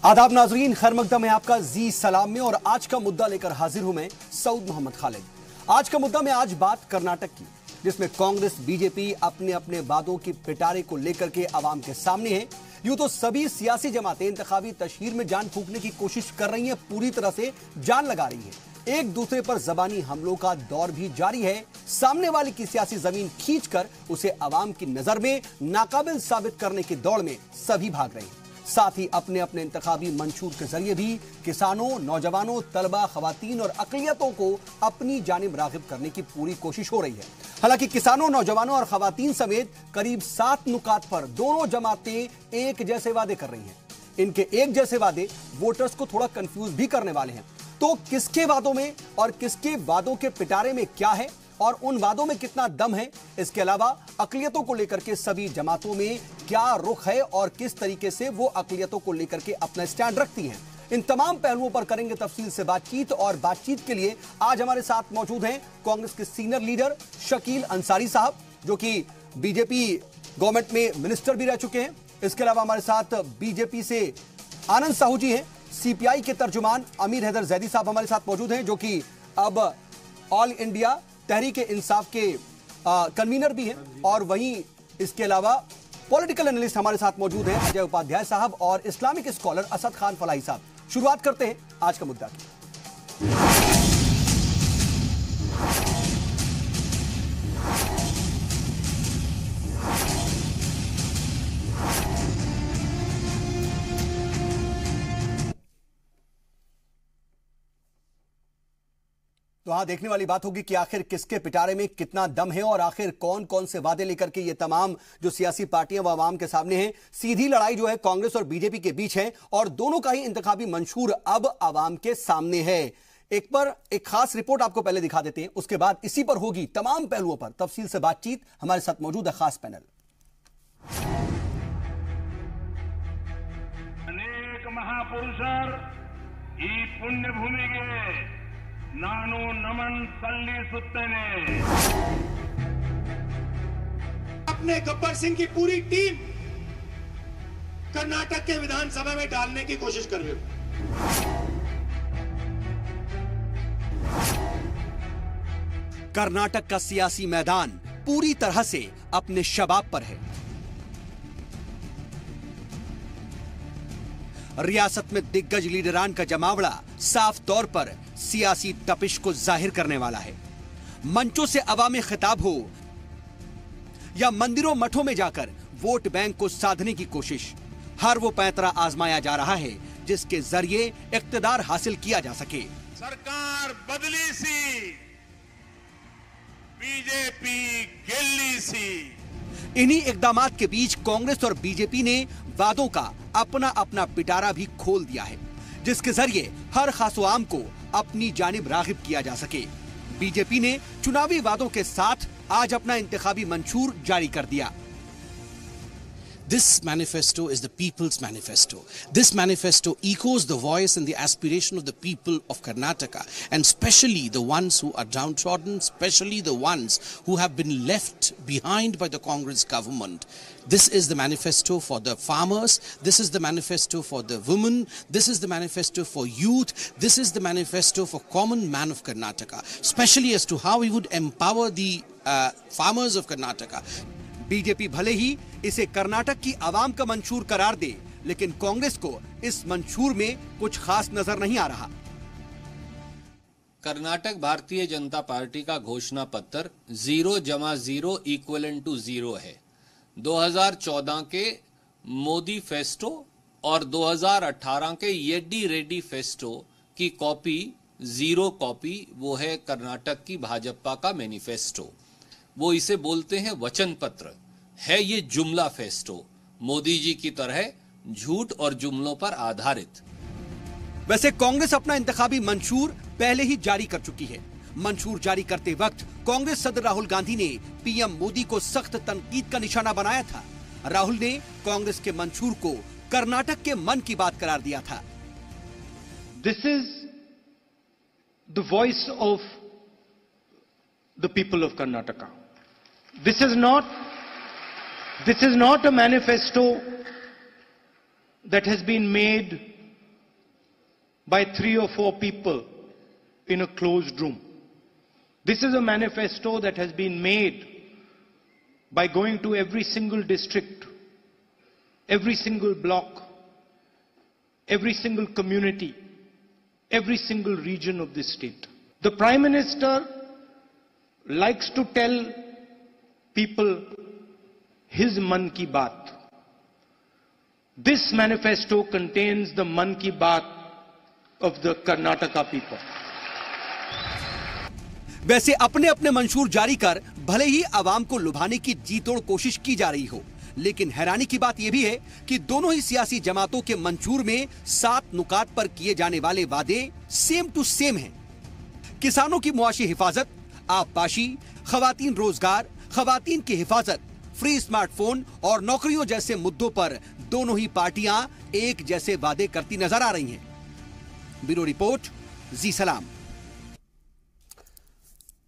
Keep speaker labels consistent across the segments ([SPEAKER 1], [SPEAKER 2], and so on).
[SPEAKER 1] आदाब नाजरीन, खैर मकदम है आपका जी सलाम में। और आज का मुद्दा लेकर हाजिर हूं मैं सऊद मोहम्मद खालिद। आज का मुद्दा में आज बात कर्नाटक की, जिसमें कांग्रेस बीजेपी अपने अपने वादों की पिटारे को लेकर के आवाम के सामने है। यूं तो सभी सियासी जमातें इंतखाबी तशहीर में जान फूंकने की कोशिश कर रही हैं, पूरी तरह से जान लगा रही है। एक दूसरे पर जबानी हमलों का दौर भी जारी है। सामने वाले की सियासी जमीन खींचकर उसे आवाम की नजर में नाकाबिल साबित करने की दौड़ में सभी भाग रहे हैं। साथ ही अपने अपने इंतखाबी मंशूर के जरिए भी किसानों, नौजवानों, तलबा, खवातीन और अकलियतों को अपनी जानिब रागिब करने की पूरी कोशिश हो रही है। हालांकि किसानों, नौजवानों और खवातीन समेत करीब 7 नुकात पर दोनों जमातें एक जैसे वादे कर रही हैं। इनके एक जैसे वादे वोटर्स को थोड़ा कंफ्यूज भी करने वाले हैं। तो किसके वादों में और किसके वादों के पिटारे में क्या है और उन वादों में कितना दम है, इसके अलावा अकलियतों को लेकर के सभी जमातों में क्या रुख है और किस तरीके से वो अकलियतों को लेकर के अपना स्टैंड रखती हैं, इन तमाम पहलुओं पर करेंगे तफसील से बातचीत। और बातचीत के लिए आज हमारे साथ मौजूद हैं कांग्रेस के सीनियर लीडर शकील अंसारी साहब, जो कि बीजेपी गवर्नमेंट में मिनिस्टर भी रह चुके हैं। इसके अलावा हमारे साथ बीजेपी से आनंद साहू जी हैं। सीपीआई के तर्जुमान अमीर हैदर जैदी साहब हमारे साथ मौजूद हैं, जो कि अब ऑल इंडिया तहरीक इंसाफ के कन्वीनर भी हैं। और वहीं इसके अलावा पॉलिटिकल एनालिस्ट हमारे साथ मौजूद हैं अजय उपाध्याय साहब और इस्लामिक स्कॉलर असद खान फलाही साहब। शुरुआत करते हैं आज का मुद्दा की। तो हाँ, देखने वाली बात होगी कि आखिर किसके पिटारे में कितना दम है और आखिर कौन कौन से वादे लेकर के ये तमाम जो सियासी पार्टियां वो आवाम के सामने हैं। सीधी लड़ाई जो है कांग्रेस और बीजेपी के बीच है और दोनों का ही इंतखाबी मंशूर अब आवाम के सामने है। एक खास रिपोर्ट आपको पहले दिखा देते हैं, उसके बाद इसी पर होगी तमाम पहलुओं पर तफसील से बातचीत। हमारे साथ मौजूद है खास पैनल।
[SPEAKER 2] अनेक महापुरुषर ಈ ಪುಣ್ಯ ಭೂಮಿಗೆ ನಾನು ನಮನ್ ಸಲ್ಲಿಸುತ್ತೇನೆ।
[SPEAKER 3] अपने गब्बर सिंह की पूरी टीम कर्नाटक के विधानसभा में डालने की कोशिश कर रही हो।
[SPEAKER 1] कर्नाटक का सियासी मैदान पूरी तरह से अपने शबाब पर है। रियासत में दिग्गज लीडरान का जमावड़ा साफ तौर पर सियासी तपिश को जाहिर करने वाला है। मंचों से अवामी खिताब हो या मंदिरों मठों में जाकर वोट बैंक को साधने की कोशिश, हर वो पैंतरा आजमाया जा रहा है जिसके जरिए इक्तदार हासिल किया जा सके।
[SPEAKER 2] सरकार बदली सी, बीजेपी गिल्ली सी।
[SPEAKER 1] इन्हीं इकदामात के बीच कांग्रेस और बीजेपी ने वादों का अपना अपना पिटारा भी खोल दिया है, जिसके जरिए हर खासो आम को अपनी जानिब रागिब किया जा सके। बीजेपी ने चुनावी वादों के साथ आज अपना इंतखाबी मंशूर जारी कर दिया।
[SPEAKER 4] This manifesto is the people's manifesto. This manifesto echoes the voice and the aspiration of the people of Karnataka, and especially the ones who are downtrodden, especially the ones who have been left behind by the Congress government. This is the manifesto for the farmers, this is the manifesto for the women, this is the manifesto for youth, this is the manifesto for common man of Karnataka, especially as to how we would empower the farmers of Karnataka.
[SPEAKER 1] BJP भले ही इसे कर्नाटक की आवाम का मंशूर करार दे, लेकिन कांग्रेस को इस मंशूर में कुछ खास नजर नहीं आ रहा।
[SPEAKER 5] कर्नाटक भारतीय जनता पार्टी का घोषणा पत्र 0 इक्वलेंट टू 0 है। 2014 के मोदी फेस्टो और 2018 के येड्डी रेड्डी फेस्टो की कॉपी, 0 कॉपी, वो है कर्नाटक की भाजपा का मैनिफेस्टो। वो इसे बोलते हैं वचन पत्र, है ये जुमला फेस्टो, मोदी जी की तरह झूठ और जुमलों पर आधारित।
[SPEAKER 1] वैसे कांग्रेस अपना इंतखाबी मंशूर पहले ही जारी कर चुकी है। मंशूर जारी करते वक्त कांग्रेस सदर राहुल गांधी ने पीएम मोदी को सख्त तनकीद का निशाना बनाया था। राहुल ने कांग्रेस के मंशूर को कर्नाटक के मन की बात करार दिया था।
[SPEAKER 6] This is the voice of the people of Karnataka. This is not a manifesto that has been made by 3 or 4 people in a closed room. This is a manifesto that has been made by going to every single district, every single block, every single community, every single region of this state. The Prime Minister likes to tell people his Man Ki Baat. This manifesto contains the Man Ki Baat of the Karnataka people.
[SPEAKER 1] वैसे अपने अपने मंशूर जारी कर भले ही आवाम को लुभाने की जी तोड़ कोशिश की जा रही हो, लेकिन हैरानी की बात यह भी है कि दोनों ही सियासी जमातों के मंशूर में 7 नुकात पर किए जाने वाले वादे सेम टू सेम हैं। किसानों की मुआशी हिफाजत, आबपाशी, खवातीन रोजगार, खवातीन की हिफाजत, फ्री स्मार्टफोन और नौकरियों जैसे मुद्दों पर दोनों ही पार्टियां एक जैसे वादे करती नजर आ रही हैं। ब्यूरो रिपोर्ट, जी सलाम।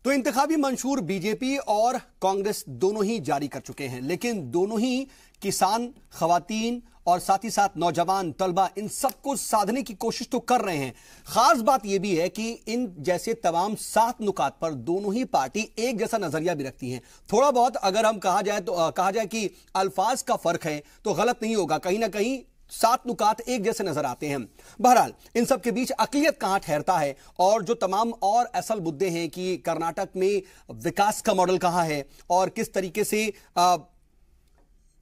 [SPEAKER 1] तो इंतखाबी मंशूर बीजेपी और कांग्रेस दोनों ही जारी कर चुके हैं, लेकिन दोनों ही किसान, खवातीन और साथ ही साथ नौजवान, तलबा, इन सबको साधने की कोशिश तो कर रहे हैं। खास बात यह भी है कि इन जैसे तमाम 7 नुकात पर दोनों ही पार्टी एक जैसा नजरिया भी रखती हैं। थोड़ा बहुत अगर हम कहा जाए कि अल्फाज का फर्क है तो गलत नहीं होगा, कहीं ना कहीं 7 नुकात एक जैसे नजर आते हैं। बहरहाल इन सब के बीच अकलियत कहां ठहरता है और जो तमाम और असल मुद्दे हैं कि कर्नाटक में विकास का मॉडल कहां है और किस तरीके से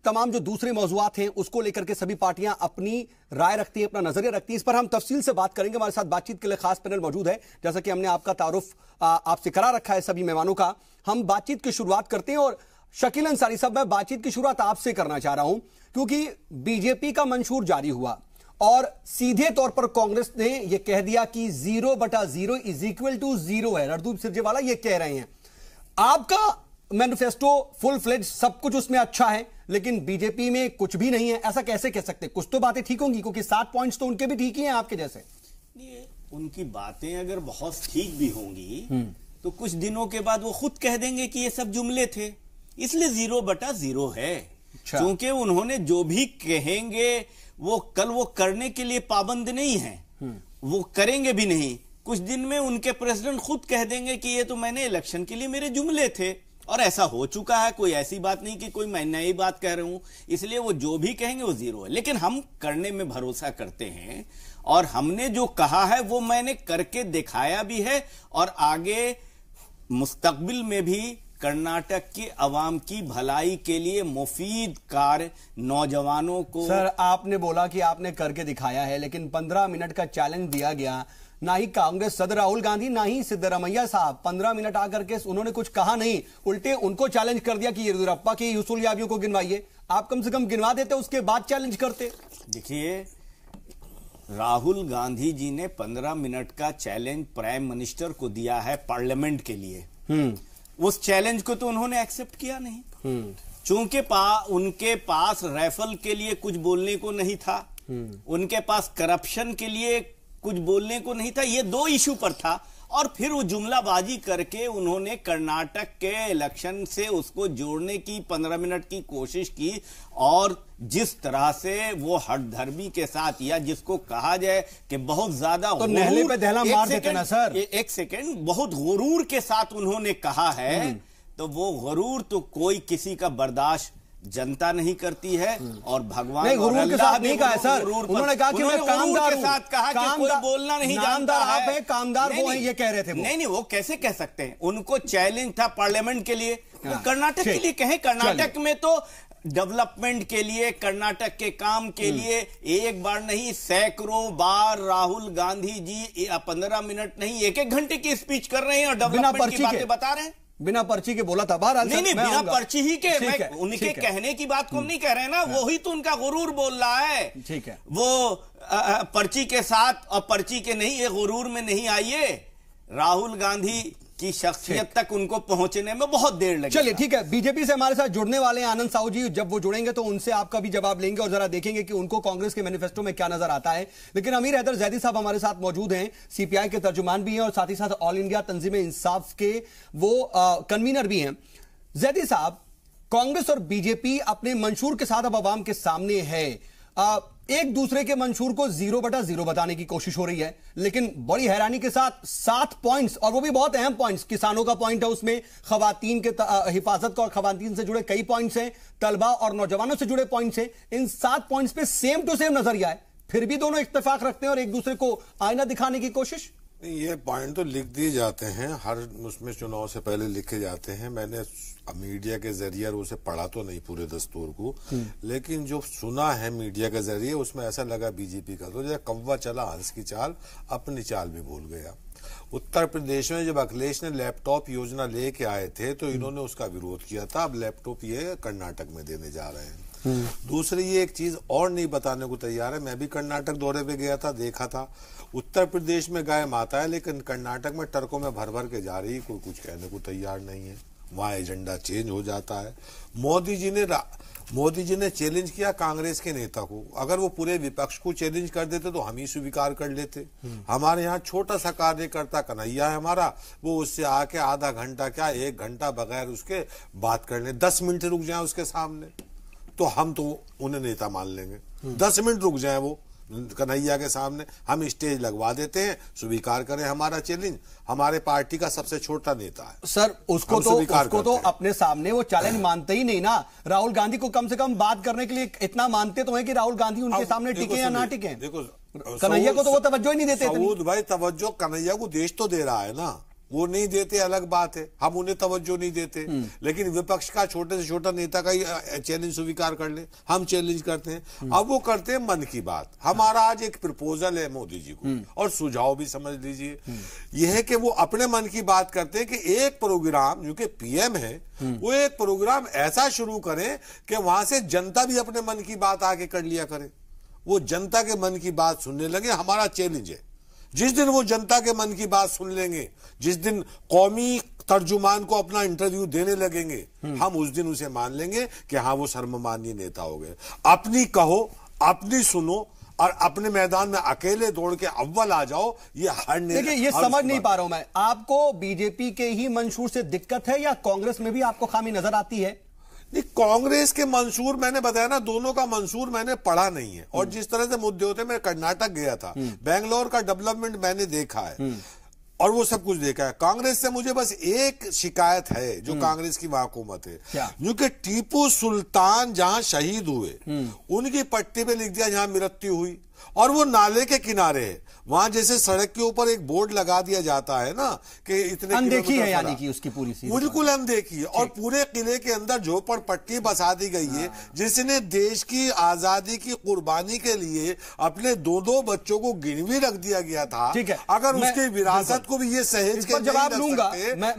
[SPEAKER 1] तमाम जो दूसरे मौजूआत हैं उसको लेकर के सभी पार्टियां अपनी राय रखती हैं, अपना नजरिया रखती हैं। इस पर हम तफसील से बात करेंगे। हमारे साथ बातचीत के लिए खास पैनल मौजूद है। जैसा कि हमने आपका तारुफ आपसे करा रखा है सभी मेहमानों का, हम बातचीत की शुरुआत करते हैं। और शकील अंसारी साहब, मैं बातचीत की शुरुआत आपसे करना चाह रहा हूं क्योंकि बीजेपी का मंशूर जारी हुआ और सीधे तौर पर कांग्रेस ने यह कह दिया कि 0/0 इज इक्वल टू 0 है। रणदीप सुरजेवाला ये कह रहे हैं। आपका मैनिफेस्टो फुल फ्लेज, सब कुछ उसमें अच्छा है, लेकिन बीजेपी में कुछ भी नहीं है, ऐसा कैसे कह सकते? कुछ तो बातें ठीक होंगी क्योंकि 7 पॉइंट्स तो उनके भी ठीक ही हैं आपके जैसे।
[SPEAKER 7] उनकी बातें अगर बहुत ठीक भी होंगी तो कुछ दिनों के बाद वो खुद कह देंगे कि ये सब जुमले थे, इसलिए 0/0 है। क्योंकि उन्होंने जो भी कहेंगे वो कल वो करने के लिए पाबंद नहीं है, वो करेंगे भी नहीं। कुछ दिन में उनके प्रेसिडेंट खुद कह देंगे कि ये तो मैंने इलेक्शन के लिए मेरे जुमले थे, और ऐसा हो चुका है। कोई ऐसी बात नहीं कि कोई मैं नई बात कह रहा हूं, इसलिए वो जो भी कहेंगे वो 0 है। लेकिन हम करने में भरोसा करते हैं और हमने जो कहा है वो मैंने करके दिखाया भी है, और आगे मुस्तकबिल में भी कर्नाटक की आवाम की भलाई के लिए मुफीद कार्य नौजवानों को।
[SPEAKER 1] सर, आपने बोला कि आपने करके दिखाया है, लेकिन 15 मिनट का चैलेंज दिया गया। ना ही कांग्रेस सदर राहुल गांधी, ना ही सिद्धरामैया साहब 15 मिनट आकर के उन्होंने कुछ कहा नहीं, उल्टे उनको चैलेंज कर दिया कि येदियुरप्पा की यूसुल याबियों को गिनवाइए। आप कम से कम गिनवा देते, उसके बाद चैलेंज करते।
[SPEAKER 7] देखिए, राहुल गांधी जी ने 15 मिनट का चैलेंज प्राइम मिनिस्टर को दिया है पार्लियामेंट के लिए। उस चैलेंज को तो उन्होंने एक्सेप्ट किया नहीं, चूंकि उनके पास राइफल के लिए कुछ बोलने को नहीं था, उनके पास करप्शन के लिए कुछ बोलने को नहीं था। ये 2 इशू पर था, और फिर वो जुमलाबाजी करके उन्होंने कर्नाटक के इलेक्शन से उसको जोड़ने की 15 मिनट की कोशिश की। और जिस तरह से वो हठधर्मी के साथ, या जिसको कहा जाए कि बहुत ज्यादा
[SPEAKER 1] तो नहले पे दहला मार देते ना सर।
[SPEAKER 7] एक सेकंड, बहुत गुरूर के साथ उन्होंने कहा है, तो वो गुरूर तो कोई किसी का बर्दाश्त जनता नहीं करती है, और भगवान
[SPEAKER 1] नहीं, गुरूर के साथ नहीं कहा है सर। उन्होंने कहा कि मैं कामदार
[SPEAKER 7] के साथ कहा कि कोई बोलना नहीं जानता है,
[SPEAKER 1] कामदार वो है, ये कह रहे थे वो।
[SPEAKER 7] नहीं, वो कैसे कह सकते हैं? उनको चैलेंज था पार्लियामेंट के लिए, वो कर्नाटक के लिए कहें। कर्नाटक में तो डेवलपमेंट के लिए, कर्नाटक के काम के लिए एक बार नहीं सैकड़ों बार राहुल गांधी जी 15 मिनट नहीं 1-1 घंटे की स्पीच कर रहे हैं और डेवलपमेंट की बातें बता रहे हैं।
[SPEAKER 1] बिना पर्ची के बोला था बाहर।
[SPEAKER 7] नहीं, बिना पर्ची ही के, मैं उनके कहने की बात को नहीं कह रहे हैं ना, वो ही तो उनका गुरूर बोल रहा है।
[SPEAKER 1] ठीक है,
[SPEAKER 7] वो पर्ची के साथ और पर्ची के नहीं, ये गुरूर में नहीं आइए। राहुल गांधी की शख्सियत तक उनको पहुंचने में बहुत देर लगी।
[SPEAKER 1] चलिए ठीक है, बीजेपी से हमारे साथ जुड़ने वाले हैं आनंद साहू जी। जब वो जुड़ेंगे तो उनसे आपका भी जवाब लेंगे और जरा देखेंगे कि उनको कांग्रेस के मैनिफेस्टो में क्या नजर आता है। लेकिन अमीर हैदर जैदी साहब हमारे साथ मौजूद हैं, सीपीआई के तर्जुमान भी हैं और साथ ही साथ ऑल इंडिया तंजीम इंसाफ के वो कन्वीनर भी हैं। जैदी साहब, कांग्रेस और बीजेपी अपने मंशूर के साथ अब अवाम के सामने है। एक दूसरे के मंशूर को 0/0 बताने की कोशिश हो रही है, लेकिन बड़ी हैरानी के साथ 7 पॉइंट्स, और वो भी बहुत अहम पॉइंट्स, किसानों का पॉइंट है उसमें, खवातीन के हिफाजत का और खवातीन से जुड़े कई पॉइंट्स हैं, तलबा और नौजवानों से जुड़े पॉइंट्स हैं। इन 7 पॉइंट्स पे सेम टू सेम नजरिया है, फिर भी दोनों इत्तेफाक रखते हैं और एक दूसरे को आईना दिखाने की कोशिश।
[SPEAKER 8] ये पॉइंट तो लिख दिए जाते हैं, हर उसमें चुनाव से पहले लिखे जाते हैं। मैंने मीडिया के जरिए उसे पढ़ा तो नहीं पूरे दस्तूर को, लेकिन जो सुना है मीडिया के जरिए उसमें ऐसा लगा बीजेपी का तो जैसे कौवा चला हंस की चाल, अपनी चाल भी भूल गया। उत्तर प्रदेश में जब अखिलेश ने लैपटॉप योजना लेके आए थे तो इन्होंने उसका विरोध किया था। अब लैपटॉप ये कर्नाटक में देने जा रहे हैं। दूसरी ये एक चीज और नहीं बताने को तैयार है, मैं भी कर्नाटक दौरे पे गया था, देखा था। उत्तर प्रदेश में गाय माता है, लेकिन कर्नाटक में ट्रकों में भर भर के जा रही, कोई कुछ कहने को तैयार नहीं है। वहां एजेंडा चेंज हो जाता है। मोदी जी ने चैलेंज किया कांग्रेस के नेता को, अगर वो पूरे विपक्ष को चैलेंज कर देते तो हम ही स्वीकार कर लेते। हमारे यहाँ छोटा सा कार्यकर्ता कन्हैया है हमारा, वो उससे आके आधा घंटा क्या 1 घंटा बगैर उसके बात कर ले, 10 मिनट रुक जाए उसके सामने तो हम तो उन्हें नेता मान लेंगे। 10 मिनट रुक जाए वो कन्हैया के सामने, हम स्टेज लगवा देते हैं, स्वीकार करें हमारा चैलेंज। हमारे पार्टी का सबसे छोटा नेता है
[SPEAKER 1] सर, उसको तो अपने सामने वो चैलेंज मानते ही नहीं ना। राहुल गांधी को कम से कम बात करने के लिए इतना मानते तो हैं कि राहुल गांधी उनके सामने टिके या ना टिके।
[SPEAKER 8] देखो
[SPEAKER 1] कन्हैया को तो वो तवज्जो ही नहीं देते।
[SPEAKER 8] सऊद भाई, तवज्जो कन्हैया को देश तो दे रहा है ना, वो नहीं देते अलग बात है, हम उन्हें तवज्जो नहीं देते। लेकिन विपक्ष का छोटे से छोटा नेता का ही चैलेंज स्वीकार कर ले, हम चैलेंज करते हैं। अब वो करते हैं मन की बात। हमारा आज एक प्रपोजल है मोदी जी को, और सुझाव भी समझ लीजिए, यह है कि वो अपने मन की बात करते हैं कि एक प्रोग्राम, जो कि पीएम है, वो एक प्रोग्राम ऐसा शुरू करें कि वहां से जनता भी अपने मन की बात आगे कर लिया करे, वो जनता के मन की बात सुनने लगे। हमारा चैलेंज है, जिस दिन वो जनता के मन की बात सुन लेंगे, जिस दिन कौमी तर्जुमान को अपना इंटरव्यू देने लगेंगे, हम उस दिन उसे मान लेंगे कि हाँ वो सर्वमान्य नेता हो गए। अपनी कहो, अपनी सुनो और अपने मैदान में अकेले दौड़ के अव्वल आ जाओ, ये हर
[SPEAKER 1] देखिए, ये समझ नहीं पा रहा हूं मैं, आपको बीजेपी के ही मंशूर से दिक्कत है या कांग्रेस में भी आपको खामी नजर आती है?
[SPEAKER 8] नहीं, कांग्रेस के मंशूर मैंने बताया ना, दोनों का मंशूर मैंने पढ़ा नहीं है। और जिस तरह से मुद्दे होते, मैं कर्नाटक गया था, बेंगलोर का डेवलपमेंट मैंने देखा है और वो सब कुछ देखा है। कांग्रेस से मुझे बस एक शिकायत है जो कांग्रेस की वहां हुकूमत है, क्योंकि टीपू सुल्तान जहां शहीद हुए उनकी पट्टी पे लिख दिया जहां मृत्यु हुई, और वो नाले के किनारे है। वहां जैसे सड़क के ऊपर एक बोर्ड लगा दिया जाता है ना कि इतने
[SPEAKER 1] अनदेखी है, यानी कि उसकी पूरी
[SPEAKER 8] बिल्कुल अनदेखी है। और पूरे किले के अंदर झोपड़पट्टी बसा दी गई है, जिसने देश की आजादी की कुर्बानी के लिए अपने 2-2 बच्चों को गिरवी रख दिया गया था। अगर उसकी विरासत को भी ये सहेज के
[SPEAKER 1] जवाब लूंगा मैं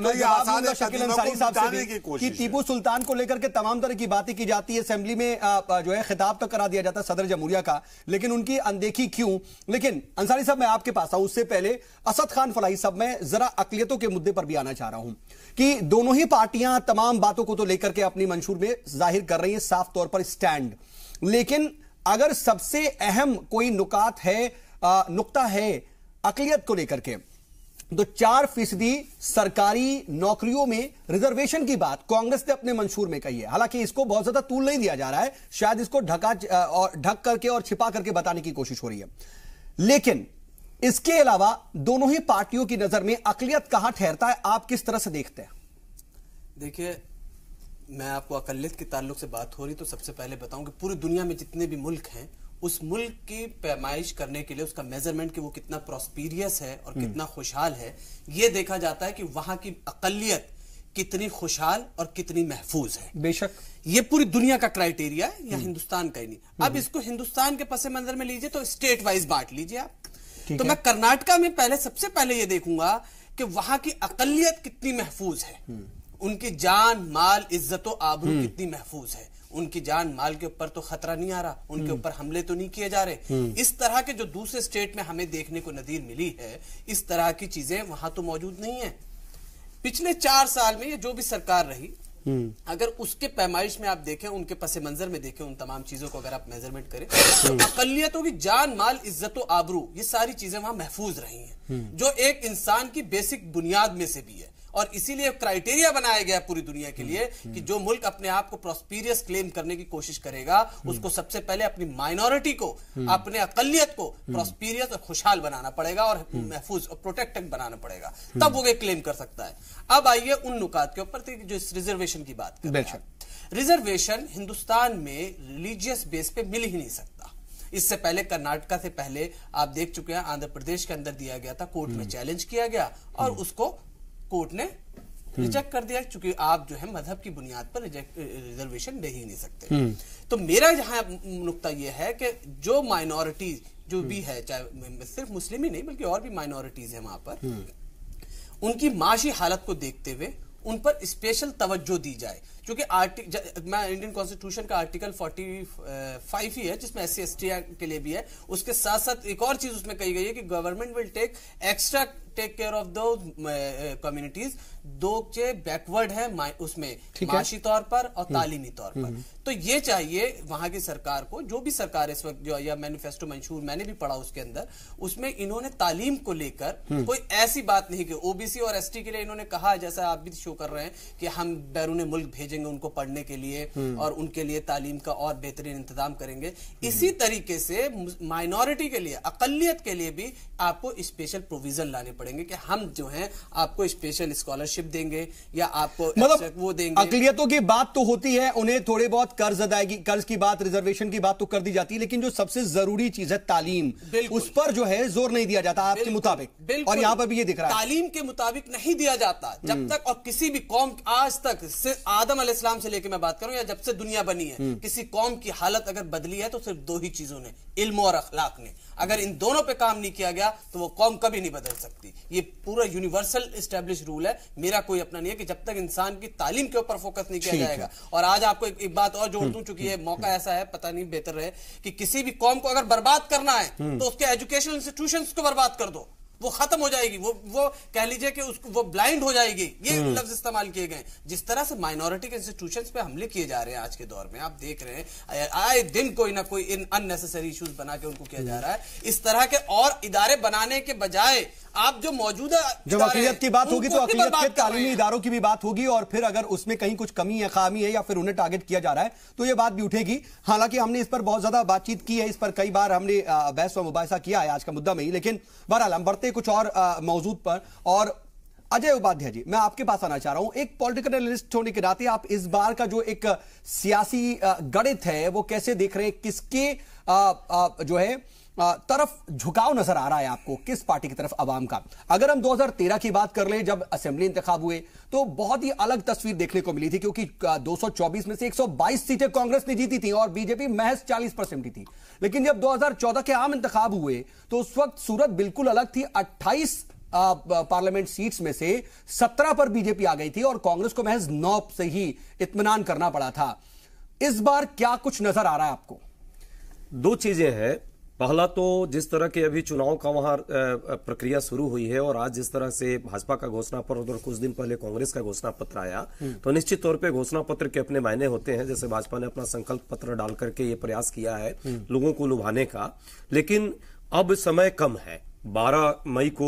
[SPEAKER 1] शकील अंसारी साहब से कि टीपू सुल्तान को लेकर के तमाम तरह की बातें की जाती है, असेंबली में जो है खिताब तक करा दिया जाता है सदर जमहूरिया का, लेकिन उनकी अनदेखी क्यों? लेकिन अंसारी साहब, मैं आपके पास आऊं उससे पहले असद खान फलाही साहब, मैं जरा अकलियतों के मुद्दे पर भी आना चाह रहा हूं कि दोनों ही पार्टियां तमाम बातों को तो लेकर के अपनी मंशूर में जाहिर कर रही हैं, साफ तौर पर स्टैंड। लेकिन अगर सबसे अहम कोई नुक्ता है अकलियत को लेकर के, तो 4% सरकारी नौकरियों में रिजर्वेशन की बात कांग्रेस ने अपने मंशूर में कही है। हालांकि इसको बहुत ज्यादा तूल नहीं दिया जा रहा है, शायद इसको ढक करके और छिपा करके बताने की कोशिश हो रही है। लेकिन इसके अलावा दोनों ही पार्टियों की नजर में अकलियत कहां ठहरता है, आप किस तरह से देखते हैं?
[SPEAKER 4] देखिए, मैं आपको अकलियत के ताल्लुक से बात हो रही तो सबसे पहले बताऊं कि पूरी दुनिया में जितने भी मुल्क हैं, उस मुल्क की पैमाइश करने के लिए, उसका मेजरमेंट कि वो कितना प्रॉस्पीरियस है और कितना खुशहाल है, ये देखा जाता है कि वहां की अकलियत कितनी खुशहाल और कितनी महफूज है।
[SPEAKER 1] बेशक
[SPEAKER 4] ये पूरी दुनिया का क्राइटेरिया है, या हिंदुस्तान का ही नहीं। अब इसको हिंदुस्तान के पस मंजर में लीजिए तो स्टेट वाइज बांट लीजिए आप। तो मैं कर्नाटका में सबसे पहले ये देखूंगा कि वहां की अकलियत कितनी महफूज है, उनकी जान माल इज्जत आबरू कितनी महफूज है, उनकी जान माल के ऊपर तो खतरा नहीं आ रहा, उनके ऊपर हमले तो नहीं किए जा रहे। इस तरह के जो दूसरे स्टेट में हमें देखने को नजीर मिली है, इस तरह की चीजें वहां तो मौजूद नहीं है। पिछले 4 साल में ये जो भी सरकार रही, अगर उसके पैमाइश में आप देखें, उनके पसे मंजर में देखें, उन तमाम चीजों को अगर आप मेजरमेंट करें, तो अकलियतों की जान माल इज्जत आबरू, ये सारी चीजें वहां महफूज रही हैं, जो एक इंसान की बेसिक बुनियाद में से भी है।
[SPEAKER 9] और इसीलिए क्राइटेरिया बनाया गया पूरी दुनिया के लिए कि जो मुल्क अपने आप को प्रॉस्पेरियस क्लेम करने की कोशिश करेगा उसको सबसे पहले अपनी माइनॉरिटी को, अपने अकलियत को प्रॉस्पेरियस और खुशहाल बनाना पड़ेगा और महफूज और प्रोटेक्टेड बनाना पड़ेगा, तब वो क्लेम कर सकता है। अब आइए उन नुकात के ऊपर जो इस रिजर्वेशन की बात कर रहे हैं। रिजर्वेशन हिंदुस्तान में रिलीजियस बेस पे मिल ही नहीं सकता। इससे पहले कर्नाटका से पहले आप देख चुके हैं, आंध्र प्रदेश के अंदर दिया गया था, कोर्ट में चैलेंज किया गया और उसको कोर्ट ने रिजेक्ट कर दिया, क्योंकि आप जो है मजहब की बुनियाद पर रिजर्वेशन दे ही नहीं सकते। तो मेरा जहां नुक्ता यह है कि जो माइनॉरिटी जो भी है, चाहे सिर्फ मुस्लिम ही नहीं बल्कि और भी माइनॉरिटीज है वहां पर, उनकी माशी हालत को देखते हुए उन पर स्पेशल तवज्जो दी जाए। क्योंकि मैं इंडियन कॉन्स्टिट्यूशन का आर्टिकल 45 ही है जिसमें SC ST के लिए भी है। उसके साथ साथ एक और चीज उसमें कही गई है कि government will take care of दो कम्युनिटीज दो के बैकवर्ड है उसमें माशी तौर पर और तालीमी तौर पर। तो ये चाहिए वहां की सरकार को, जो भी सरकार इस वक्त जो या मैनिफेस्टो मंशूर मैंने भी पढ़ा उसके अंदर, उसमें इन्होंने तालीम को लेकर कोई ऐसी बात नहीं की OBC और ST के लिए इन्होंने कहा, जैसा आप भी शो कर रहे हैं कि हम बैरून मुल्क भेजेंगे उनको पढ़ने के लिए और उनके लिए तालीम का और बेहतरीन इंतजाम करेंगे। इसी तरीके से माइनॉरिटी के लिए, अकलियत के लिए भी आपको स्पेशल प्रोविजन लाने पड़ेंगे कि हम जो है आपको स्पेशल स्कॉलरशिप देंगे या आपको
[SPEAKER 1] मतलब
[SPEAKER 9] वो देंगे।
[SPEAKER 1] अकलियतों की बात तो होती है, उन्हें थोड़े बहुत कर्ज अदायगी, कर्ज की बात, रिजर्वेशन की बात तो कर दी जाती है, लेकिन जो सबसे जरूरी चीज है तालीम, उस पर जो है जोर नहीं दिया जाता आपके मुताबिक। और यहां पर भी ये दिख रहा है
[SPEAKER 9] तालीम के मुताबिक नहीं दिया जाता जब तक, और किसी भी कौम आज तक आदम अलैहिस्सलाम से लेकर मैं बात करूं या जब से दुनिया बनी है, किसी कौम की हालत अगर बदली है तो सिर्फ दो ही चीजों ने, इल्म और अखलाक ने। अगर इन दोनों पे काम नहीं किया गया तो वो कौम कभी नहीं बदल सकती। ये पूरा यूनिवर्सल एस्टेब्लिश रूल है, मेरा कोई अपना नहीं है कि जब तक इंसान की तालीम के ऊपर फोकस नहीं किया जाएगा। और आज आपको एक बात और जोड़ दूं, चूंकि ये मौका ऐसा है, पता नहीं बेहतर रहे कि किसी भी कौम को अगर बर्बाद करना है तो उसके एजुकेशनल इंस्टीट्यूशंस को बर्बाद कर दो, वो खत्म हो जाएगी, वो कह लीजिए कि उसको वो ब्लाइंड हो जाएगी। ये लफ्ज इस्तेमाल किए गए। जिस तरह से माइनॉरिटी के इंस्टीट्यूशंस पे हमले किए जा रहे हैं आज के दौर में, आप देख रहे हैं आए दिन कोई ना कोई इन अननेसेसरी इश्यूज बना के उनको किया जा रहा है। इस तरह के और इदारे बनाने के बजाय आप जो मौजूदा
[SPEAKER 1] जब अक़लियत की बात होगी तो अक़लियत के तालीमी इदारों की भी बात होगी, और फिर अगर उसमें कहीं कुछ कमी है, खामी है या फिर उन्हें टारगेट किया जा रहा है तो ये बात भी उठेगी। हालांकि हमने इस पर बहुत ज्यादा बातचीत की है, इस पर कई बार हमने बहस व मुबाहिसा किया है आज का मुद्दा में ही, लेकिन बहरहाल हम बढ़ते कुछ और मौजूद पर। और अजय उपाध्याय जी, मैं आपके पास आना चाह रहा हूं, एक पॉलिटिकल एनालिस्ट होने के नाते आप इस बार का जो एक सियासी गणित है वो कैसे देख रहे हैं? किसके जो है तरफ झुकाव नजर आ रहा है आपको, किस पार्टी की तरफ अवाम का? अगर हम 2013 की बात कर लें, जब असेंबली इंतखाब हुए तो बहुत ही अलग तस्वीर देखने को मिली थी, क्योंकि 224 में से 122 सीटें कांग्रेस ने जीती थी और बीजेपी महज 40 पर सिमटी थी। लेकिन जब 2014 के आम इंतखाब हुए तो उस वक्त सूरत बिल्कुल अलग थी। 28 पार्लियामेंट सीट्स में से 17 पर बीजेपी आ गई थी और कांग्रेस को महज 9 से ही इत्मीनान करना पड़ा था। इस बार क्या कुछ नजर आ रहा है आपको?
[SPEAKER 10] दो चीजें हैं। पहला तो जिस तरह के अभी चुनाव का वहां प्रक्रिया शुरू हुई है और आज जिस तरह से भाजपा का घोषणा पत्र और कुछ दिन पहले कांग्रेस का घोषणा पत्र आया, तो निश्चित तौर पे घोषणा पत्र के अपने मायने होते हैं। जैसे भाजपा ने अपना संकल्प पत्र डाल करके ये प्रयास किया है लोगों को लुभाने का, लेकिन अब समय कम है। 12 मई को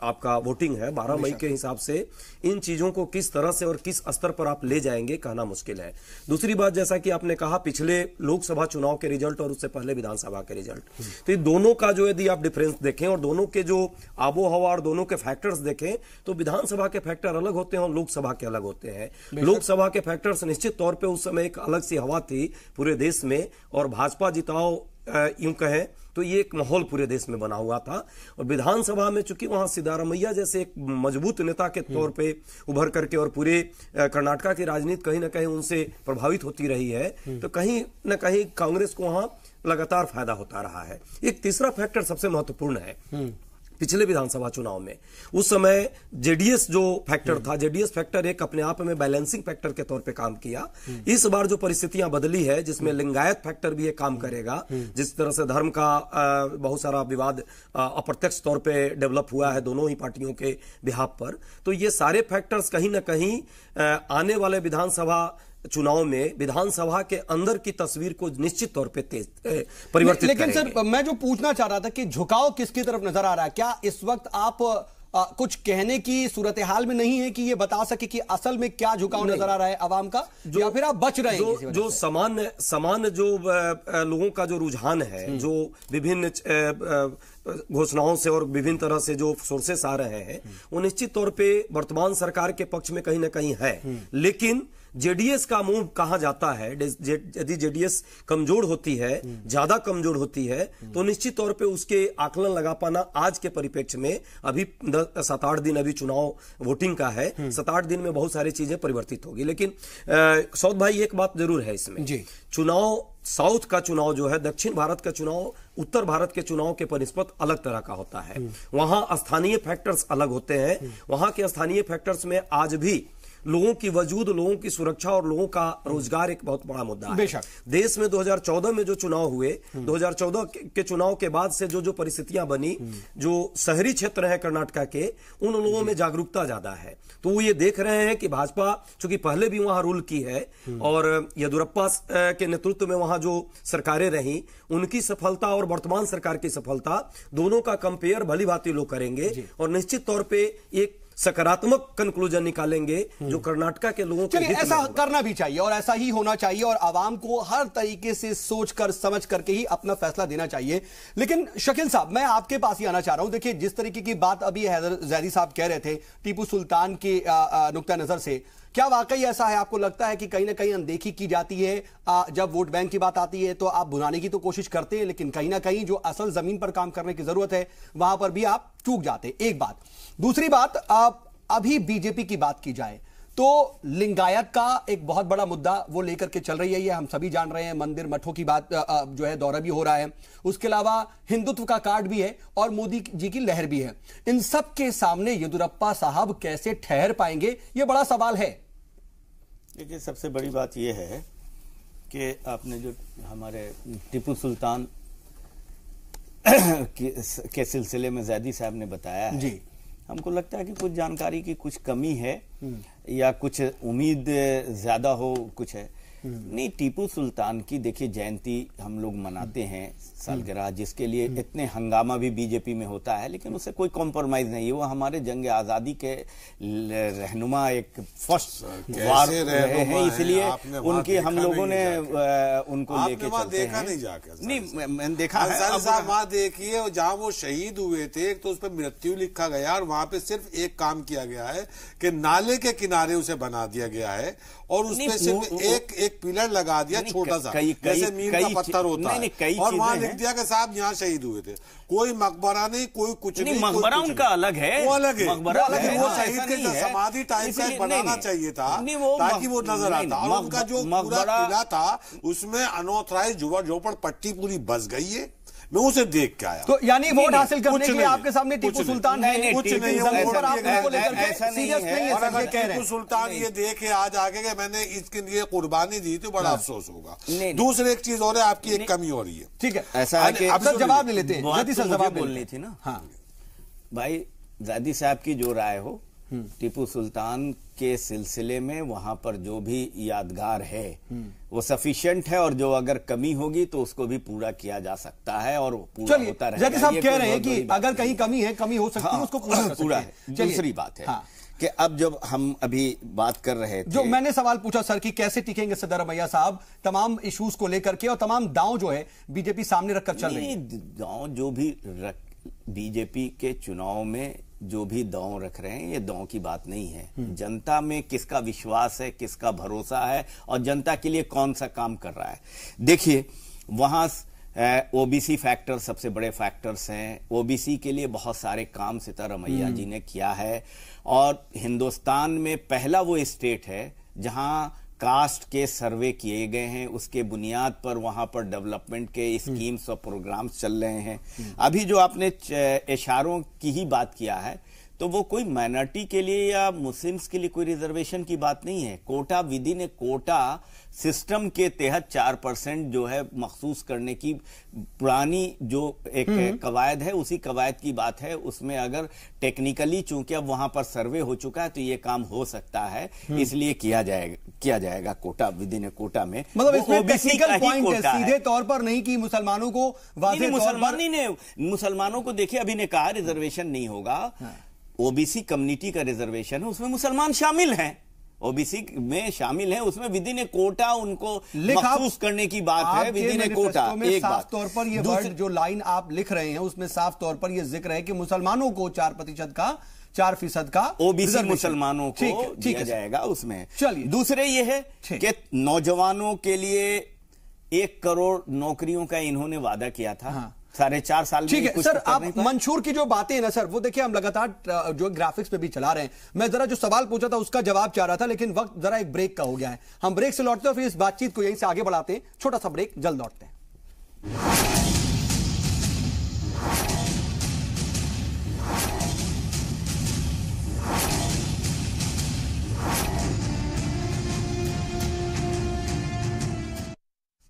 [SPEAKER 10] आपका वोटिंग है। 12 मई के हिसाब से इन चीजों को किस तरह से और किस स्तर पर आप ले जाएंगे कहना मुश्किल है। दूसरी बात, जैसा कि आपने कहा, पिछले लोकसभा चुनाव के रिजल्ट और उससे पहले विधानसभा के रिजल्ट, तो दोनों का जो यदि आप डिफरेंस देखें और दोनों के जो आबो हवा और दोनों के फैक्टर्स देखें तो विधानसभा के फैक्टर अलग होते हैं और लोकसभा के अलग होते हैं। लोकसभा के फैक्टर्स निश्चित तौर पर उस समय एक अलग सी हवा थी पूरे देश में, और भाजपा जिताओ यूं कहें तो ये एक माहौल पूरे देश में बना हुआ था। और विधानसभा में चूंकि वहां सिद्धारमैया जैसे एक मजबूत नेता के तौर पे उभर करके और पूरे कर्नाटका की राजनीति कहीं ना कहीं उनसे प्रभावित होती रही है, तो कहीं ना कहीं कांग्रेस को वहां लगातार फायदा होता रहा है। एक तीसरा फैक्टर सबसे महत्वपूर्ण है। पिछले विधानसभा चुनाव में उस समय जेडीएस जो फैक्टर था, जेडीएस फैक्टर एक अपने आप में बैलेंसिंग फैक्टर के तौर पे काम किया। इस बार जो परिस्थितियां बदली है, जिसमें लिंगायत फैक्टर भी एक काम करेगा, जिस तरह से धर्म का बहुत सारा विवाद अप्रत्यक्ष तौर पे डेवलप हुआ है दोनों ही पार्टियों के बिहाफ पर, तो ये सारे फैक्टर्स कहीं ना कहीं आने वाले विधानसभा चुनाव में विधानसभा के अंदर की तस्वीर को निश्चित तौर पे तेज परिवर्तित
[SPEAKER 1] लेकिन सर, मैं जो पूछना चाह रहा था कि झुकाव किसकी तरफ नजर आ रहा है? क्या इस वक्त आप कुछ कहने की सूरत हाल में नहीं है कि ये बता सके कि असल में क्या झुकाव नजर आ रहा है आवाम का, या फिर आप बच रहे हैं?
[SPEAKER 10] जो सामान्य जो लोगों का जो रुझान है, जो विभिन्न घोषणाओं से और विभिन्न तरह से जो सोर्सेस आ रहे हैं, वो निश्चित तौर पे वर्तमान सरकार के पक्ष में कहीं ना कहीं है। लेकिन जेडीएस का मुंह कहां जाता है, यदि जेडीएस कमजोर होती है, ज्यादा कमजोर होती है, तो निश्चित तौर पे उसके आकलन लगा पाना आज के परिप्रेक्ष्य में, अभी 7-8 दिन अभी चुनाव वोटिंग का है, 7-8 दिन में बहुत सारी चीजें परिवर्तित होगी। लेकिन सौद भाई एक बात जरूर है इसमें, चुनाव साउथ का चुनाव जो है, दक्षिण भारत का चुनाव उत्तर भारत के चुनाव के परिस्पत अलग तरह का होता है। वहां स्थानीय फैक्टर्स अलग होते हैं। वहां के स्थानीय फैक्टर्स में आज भी लोगों की वजूद, लोगों की सुरक्षा और लोगों का रोजगार एक बहुत बड़ा मुद्दा है। देश में 2014 में जो चुनाव हुए, 2014 के चुनाव के बाद से जो परिस्थितियां बनी, जो शहरी क्षेत्र है कर्नाटका के, उन लोगों में जागरूकता ज्यादा है। तो वो ये देख रहे हैं कि भाजपा चूंकि पहले भी वहां रूल की है और येदियुरप्पा के नेतृत्व में वहां जो सरकारें रही, उनकी सफलता और वर्तमान सरकार की सफलता दोनों का कंपेयर भली भांति लोग करेंगे और निश्चित तौर पर एक सकारात्मक कंक्लूजन निकालेंगे जो कर्नाटका के लोगों के हित में
[SPEAKER 1] ऐसा करना भी चाहिए और ऐसा ही होना चाहिए और आवाम को हर तरीके से सोचकर समझ करके ही अपना फैसला देना चाहिए। लेकिन शकील साहब, मैं आपके पास ही आना चाह रहा हूं। देखिए, जिस तरीके की बात अभी हैदर जैदी साहब कह रहे थे टीपू सुल्तान के नुक्ता नजर से, क्या वाकई ऐसा है? आपको लगता है कि कहीं ना कहीं अनदेखी की जाती है? जब वोट बैंक की बात आती है तो आप भुनाने की तो कोशिश करते हैं, लेकिन कहीं ना कहीं जो असल जमीन पर काम करने की जरूरत है वहां पर भी आप चूक जाते हैं। एक बात। दूसरी बात, अभी बीजेपी की बात की जाए तो लिंगायत का एक बहुत बड़ा मुद्दा वो लेकर के चल रही है, ये हम सभी जान रहे हैं। मंदिर मठों की बात जो है, दौरा भी हो रहा है। उसके अलावा हिंदुत्व का कार्ड भी है और मोदी जी की लहर भी है। इन सब के सामने येदियुरप्पा साहब कैसे ठहर पाएंगे, ये बड़ा सवाल है।
[SPEAKER 7] देखिए, सबसे बड़ी बात यह है कि आपने जो हमारे टीपू सुल्तान के सिलसिले में जैदी साहब ने बताया है जी, हमको लगता है कि कुछ जानकारी की कुछ कमी है या कुछ उम्मीद ज्यादा हो, कुछ है नहीं। टीपू सुल्तान की देखिए जयंती हम लोग मनाते हैं, सालगिरह, जिसके लिए इतने हंगामा भी बीजेपी में होता है, लेकिन उससे कोई कॉम्प्रोमाइज नहीं है। वो हमारे जंग आजादी के रहनुमा एक फर्स्ट वार रहे हैं, इसलिए उनकी हम लोगों ने उनको लेके चलते
[SPEAKER 8] देखा
[SPEAKER 7] हैं।
[SPEAKER 8] नहीं जाकर
[SPEAKER 7] नहीं, मैंने देखा है
[SPEAKER 8] साहब, वहां देखिए जहां वो शहीद हुए थे, तो उस पर मृत्यु लिखा गया और वहां पे सिर्फ एक काम किया गया है कि नाले के किनारे उसे बना दिया गया है और उसमें सिर्फ एक पिलर लगा दिया, छोटा सा, जैसे मीन का पत्थर होता है, और वहां लिख दिया कि साहब यहाँ शहीद हुए थे। कोई मकबरा नहीं, कोई कुछ नहीं।
[SPEAKER 7] मकबरा उनका अलग है,
[SPEAKER 8] वो अलग है,
[SPEAKER 7] मकबरा अलग है।
[SPEAKER 8] वो शहीद के समाधि टाइप का बनाना चाहिए था ताकि वो नजर आता। और उनका जो पूरा किला था उसमें अनऑथराइज्ड झोपड़पट्टी पूरी बस गई है। मैं उसे देख के आया।
[SPEAKER 1] तो यानी वोट हासिल करने के लिए आपके सामने टीपू सुल्तान है,
[SPEAKER 8] कुछ नहीं है। और अगर टीपू सुल्तान ये देखे आज आगे कि मैंने इसके लिए कुर्बानी दी तो बड़ा अफसोस होगा। दूसरी एक चीज और है, आपकी एक कमी हो रही है।
[SPEAKER 1] ठीक है, ऐसा है कि अब सर जवाब ले लेते हैं। जल्दी सर जवाब
[SPEAKER 7] बोलनी थी ना।
[SPEAKER 1] हाँ
[SPEAKER 7] भाई, जैदी साहब की जो राय हो, टीपू सुल्तान के सिलसिले में वहां पर जो भी यादगार है वो सफिशिएंट है, और जो अगर कमी होगी तो उसको भी पूरा किया जा सकता है और पूरा होता रहेगा।
[SPEAKER 1] जैसे साहब कह रहे हैं कि अगर कहीं कमी है, कमी हो सकती है, उसको पूरा
[SPEAKER 7] है। दूसरी बात है कि अब जब हम अभी बात कर रहे थे,
[SPEAKER 1] जो मैंने सवाल पूछा सर कि कैसे टिकेंगे सिद्धारमैया साहब तमाम इश्यूज को लेकर के, और तमाम दांव जो है बीजेपी सामने रखकर चल रही है।
[SPEAKER 7] दांव जो भी बीजेपी के चुनाव में जो भी दांव रख रहे हैं, ये दांव की बात नहीं है। जनता में किसका विश्वास है, किसका भरोसा है और जनता के लिए कौन सा काम कर रहा है। देखिए, वहां ओबीसी फैक्टर सबसे बड़े फैक्टर्स हैं। ओबीसी के लिए बहुत सारे काम सिद्धारमैया जी ने किया है, और हिंदुस्तान में पहला वो स्टेट है जहां कास्ट के सर्वे किए गए हैं, उसके बुनियाद पर वहां पर डेवलपमेंट के स्कीम्स और प्रोग्राम्स चल रहे हैं। अभी जो आपने इशारों की ही बात किया है, तो वो कोई माइनॉरिटी के लिए या मुस्लिम्स के लिए कोई रिजर्वेशन की बात नहीं है। कोटा विधि ने कोटा सिस्टम के तहत 4% जो है मखसूस करने की पुरानी जो एक कवायद है, उसी कवायद की बात है। उसमें अगर टेक्निकली चूंकि अब वहां पर सर्वे हो चुका है तो ये काम हो सकता है, इसलिए किया जाएगा कोटा विधि ने कोटा में।
[SPEAKER 1] मतलब इसमें टेक्निकल पॉइंट है, सीधे तौर पर नहीं कि मुसलमानों को
[SPEAKER 7] मुसलमानों को देखिए, अभी ने कहा रिजर्वेशन नहीं होगा। ओबीसी कम्युनिटी का रिजर्वेशन है, उसमें मुसलमान शामिल हैं, ओबीसी में शामिल है, उसमें विद इन ए कोटा उनको महसूस करने की बात है, विद इन ए कोटा। एक
[SPEAKER 1] साफ
[SPEAKER 7] बात
[SPEAKER 1] तौर पर ये वर्ड जो लाइन आप लिख रहे हैं उसमें साफ तौर पर ये जिक्र है कि मुसलमानों को 4% का
[SPEAKER 7] ओबीसी मुसलमानों को दिया जाएगा उसमें।
[SPEAKER 1] चलिए,
[SPEAKER 7] दूसरे ये है कि नौजवानों के लिए 1 करोड़ नौकरियों का इन्होंने वादा किया था। हाँ। 4.5 साल में।
[SPEAKER 1] ठीक है सर, आप मंशूर की जो बातें हैं ना सर, वो देखिए हम लगातार जो ग्राफिक्स पे भी चला रहे हैं। मैं जरा जो सवाल पूछा था उसका जवाब चाह रहा था, लेकिन वक्त जरा एक ब्रेक का हो गया है। हम ब्रेक से लौटते हैं, फिर इस बातचीत को यहीं से आगे बढ़ाते हैं। छोटा सा ब्रेक, जल्द लौटते हैं।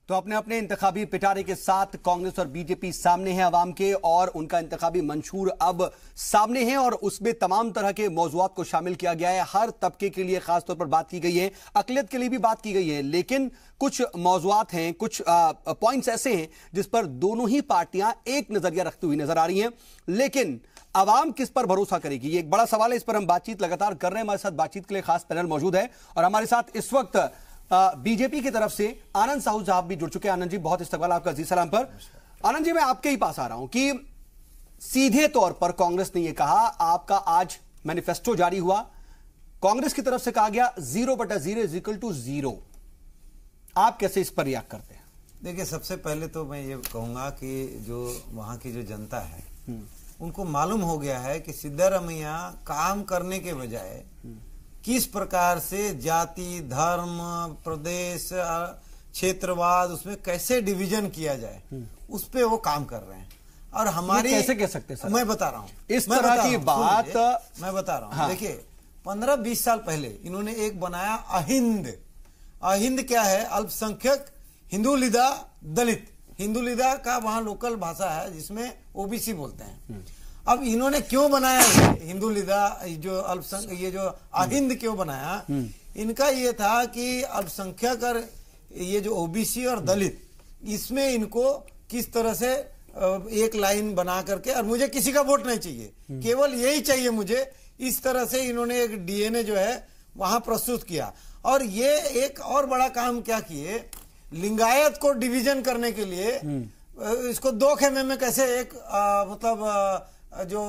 [SPEAKER 1] तो अपने अपने इंतखाबी पिटारे के साथ कांग्रेस और बीजेपी सामने है अवाम के, और उनका इंतखाबी मंशूर अब सामने है, और उसमें तमाम तरह के मौजूआत को शामिल किया गया है। हर तबके के लिए खासतौर पर बात की गई है, अकलियत के लिए भी बात की गई है, लेकिन कुछ मौजूआत हैं, कुछ पॉइंट्स ऐसे हैं जिस पर दोनों ही पार्टियां एक नजरिया रखती हुई नजर आ रही हैं। लेकिन अवाम किस पर भरोसा करेगी, ये एक बड़ा सवाल है। इस पर हम बातचीत लगातार कर रहे हैं। हमारे साथ बातचीत के लिए खास पैनल मौजूद है, और हमारे साथ इस वक्त बीजेपी की तरफ से आनंद साहू साहब भी जुड़ चुके हैं। आनंद जी, बहुत इस्तकबाल आपका जी सलाम पर। आनंद जी, मैं आपके ही पास आ रहा हूं कि सीधे तौर पर कांग्रेस ने यह कहा, आपका आज मैनिफेस्टो जारी हुआ, कांग्रेस की तरफ से कहा गया 0/0 = 0। आप कैसे इस पर रिएक्ट करते हैं?
[SPEAKER 11] देखिए, सबसे पहले तो मैं ये कहूंगा कि जो वहां की जो जनता है उनको मालूम हो गया है कि सिद्धारमैया काम करने के बजाय किस प्रकार से जाति, धर्म, प्रदेश, क्षेत्रवाद, उसमें कैसे डिवीजन किया जाए, उस पे वो काम कर रहे हैं। और हमारी
[SPEAKER 1] कैसे कह सकते हैं सर?
[SPEAKER 11] मैं बता रहा हूँ,
[SPEAKER 1] इस तरह की बात
[SPEAKER 11] मैं बता रहा हूँ। हाँ। देखिए, 15-20 साल पहले इन्होंने एक बनाया अहिंद। अहिंद क्या है? अल्पसंख्यक, हिंदुलिदा, दलित। हिंदुलिदा का वहां लोकल भाषा है जिसमें ओबीसी बोलते हैं। अब इन्होंने क्यों बनाया हिंदुलिदा, जो अल्पसंख्यक, ये जो अहिंद क्यों बनाया? इनका ये था कि अल्पसंख्यक और ये जो ओबीसी और दलित, इसमें इनको किस तरह से एक लाइन बना करके, और मुझे किसी का वोट नहीं चाहिए, केवल यही चाहिए मुझे, इस तरह से इन्होंने एक डीएनए जो है वहां प्रस्तुत किया। और ये एक और बड़ा काम क्या किए, लिंगायत को डिवीजन करने के लिए इसको 2 खेमे में कैसे एक जो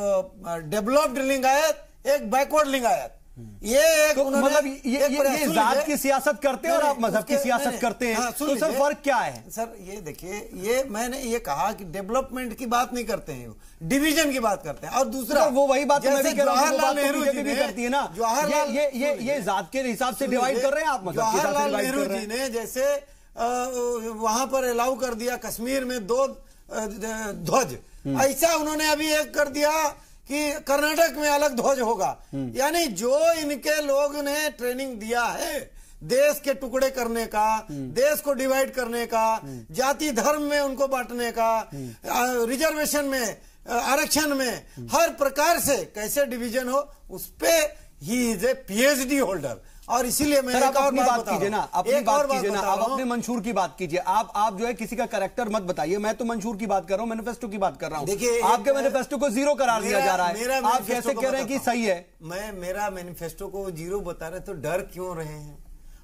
[SPEAKER 11] डेवलप्ड लिंगायत, एक बैकवर्ड लिंगायत, ये एक
[SPEAKER 1] तो मतलब ये जात की सियासत करते हैं और आप मजहब की सियासत करते हैं। हाँ, तो सर फर्क क्या है?
[SPEAKER 11] सर ये देखिए, ये मैंने ये कहा कि डेवलपमेंट की बात नहीं करते हैं, डिवीजन की बात करते हैं। और दूसरा
[SPEAKER 1] वो वही बात मैं भी कह रहा हूं,
[SPEAKER 11] जवाहरलाल नेहरू जी
[SPEAKER 1] भी करती है ना, ये जात के हिसाब से डिवाइड कर रहे हैं आप।
[SPEAKER 11] जवाहरलाल नेहरू जी ने जैसे वहां पर अलाउ कर दिया कश्मीर में 2 ध्वज, ऐसा उन्होंने अभी एक कर दिया कि कर्नाटक में अलग ध्वज होगा। यानी जो इनके लोग ने ट्रेनिंग दिया है देश के टुकड़े करने का, देश को डिवाइड करने का, जाति धर्म में उनको बांटने का, रिजर्वेशन में, आरक्षण में, हर प्रकार से कैसे डिवीजन हो, उस पे he is a PhD holder. और इसीलिए मैं
[SPEAKER 1] अपनी बात कीजिए ना, अपनी बात कीजिए ना, आप अपने मंशूर की बात कीजिए। आप जो है किसी का कैरेक्टर मत बताइए, मैं तो मंशूर की बात कर रहा हूं, मैनिफेस्टो की बात कर रहा हूं।
[SPEAKER 11] देखिए,
[SPEAKER 1] आपके मैनिफेस्टो को 0 करार दिया जा रहा है, आप कैसे कह रहे हैं कि सही है?
[SPEAKER 11] मैं मेरा मैनिफेस्टो को 0 बता रहे, तो डर क्यों रहे हैं?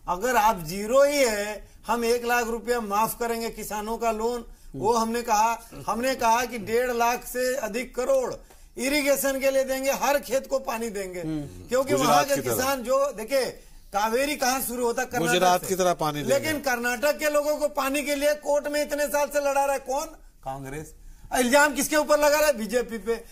[SPEAKER 11] अगर आप 0 ही है, हम 1 लाख रुपया माफ करेंगे किसानों का लोन, वो हमने कहा कि 1.5 लाख से अधिक करोड़ इरिगेशन के लिए देंगे, हर खेत को पानी देंगे, क्योंकि वहां के किसान जो, देखिए कावेरी कहां शुरू होता?
[SPEAKER 8] गुजरात की तरह पानी,
[SPEAKER 11] लेकिन कर्नाटक के लोगों को पानी के लिए कोर्ट में इतने साल से लड़ा रहा है कौन? कांग्रेस। इल्जाम किसके ऊपर लगा रहा है? बीजेपी पे।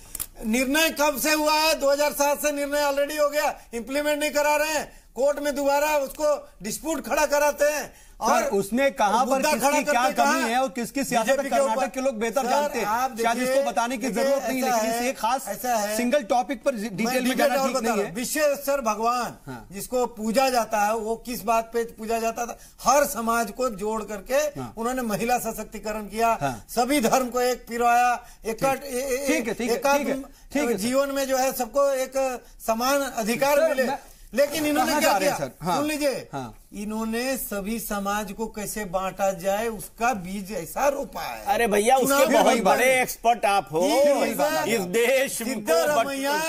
[SPEAKER 11] निर्णय कब से हुआ है? 2007 से निर्णय ऑलरेडी हो गया, इंप्लीमेंट नहीं करा रहे हैं, कोर्ट में दोबारा उसको डिस्प्यूट खड़ा कराते हैं।
[SPEAKER 1] और उसमें कहां पर किसकी क्या कमी है और किसकी सियासत कर्नाटक के लोग बेहतर जानते हैं, शायद इसको बताने की जरूरत नहीं, लेकिन इसे खास सिंगल टॉपिक पर डिटेल में जाना ठीक नहीं है।
[SPEAKER 11] विश्वेश्वर भगवान जिसको पूजा जाता है, वो किस बात पे पूजा जाता था? हर समाज को जोड़ करके उन्होंने महिला सशक्तिकरण किया, सभी धर्म को एक पिरोया, एक जीवन में जो है सबको एक समान अधिकार मिले। लेकिन इन्होंने क्या किया? सुन लीजिए, इन्होंने सभी समाज को कैसे बांटा जाए उसका बीज ऐसा रोपा है।
[SPEAKER 7] अरे भैया, उसके बहुत बड़े एक्सपर्ट आप हो। इस देश को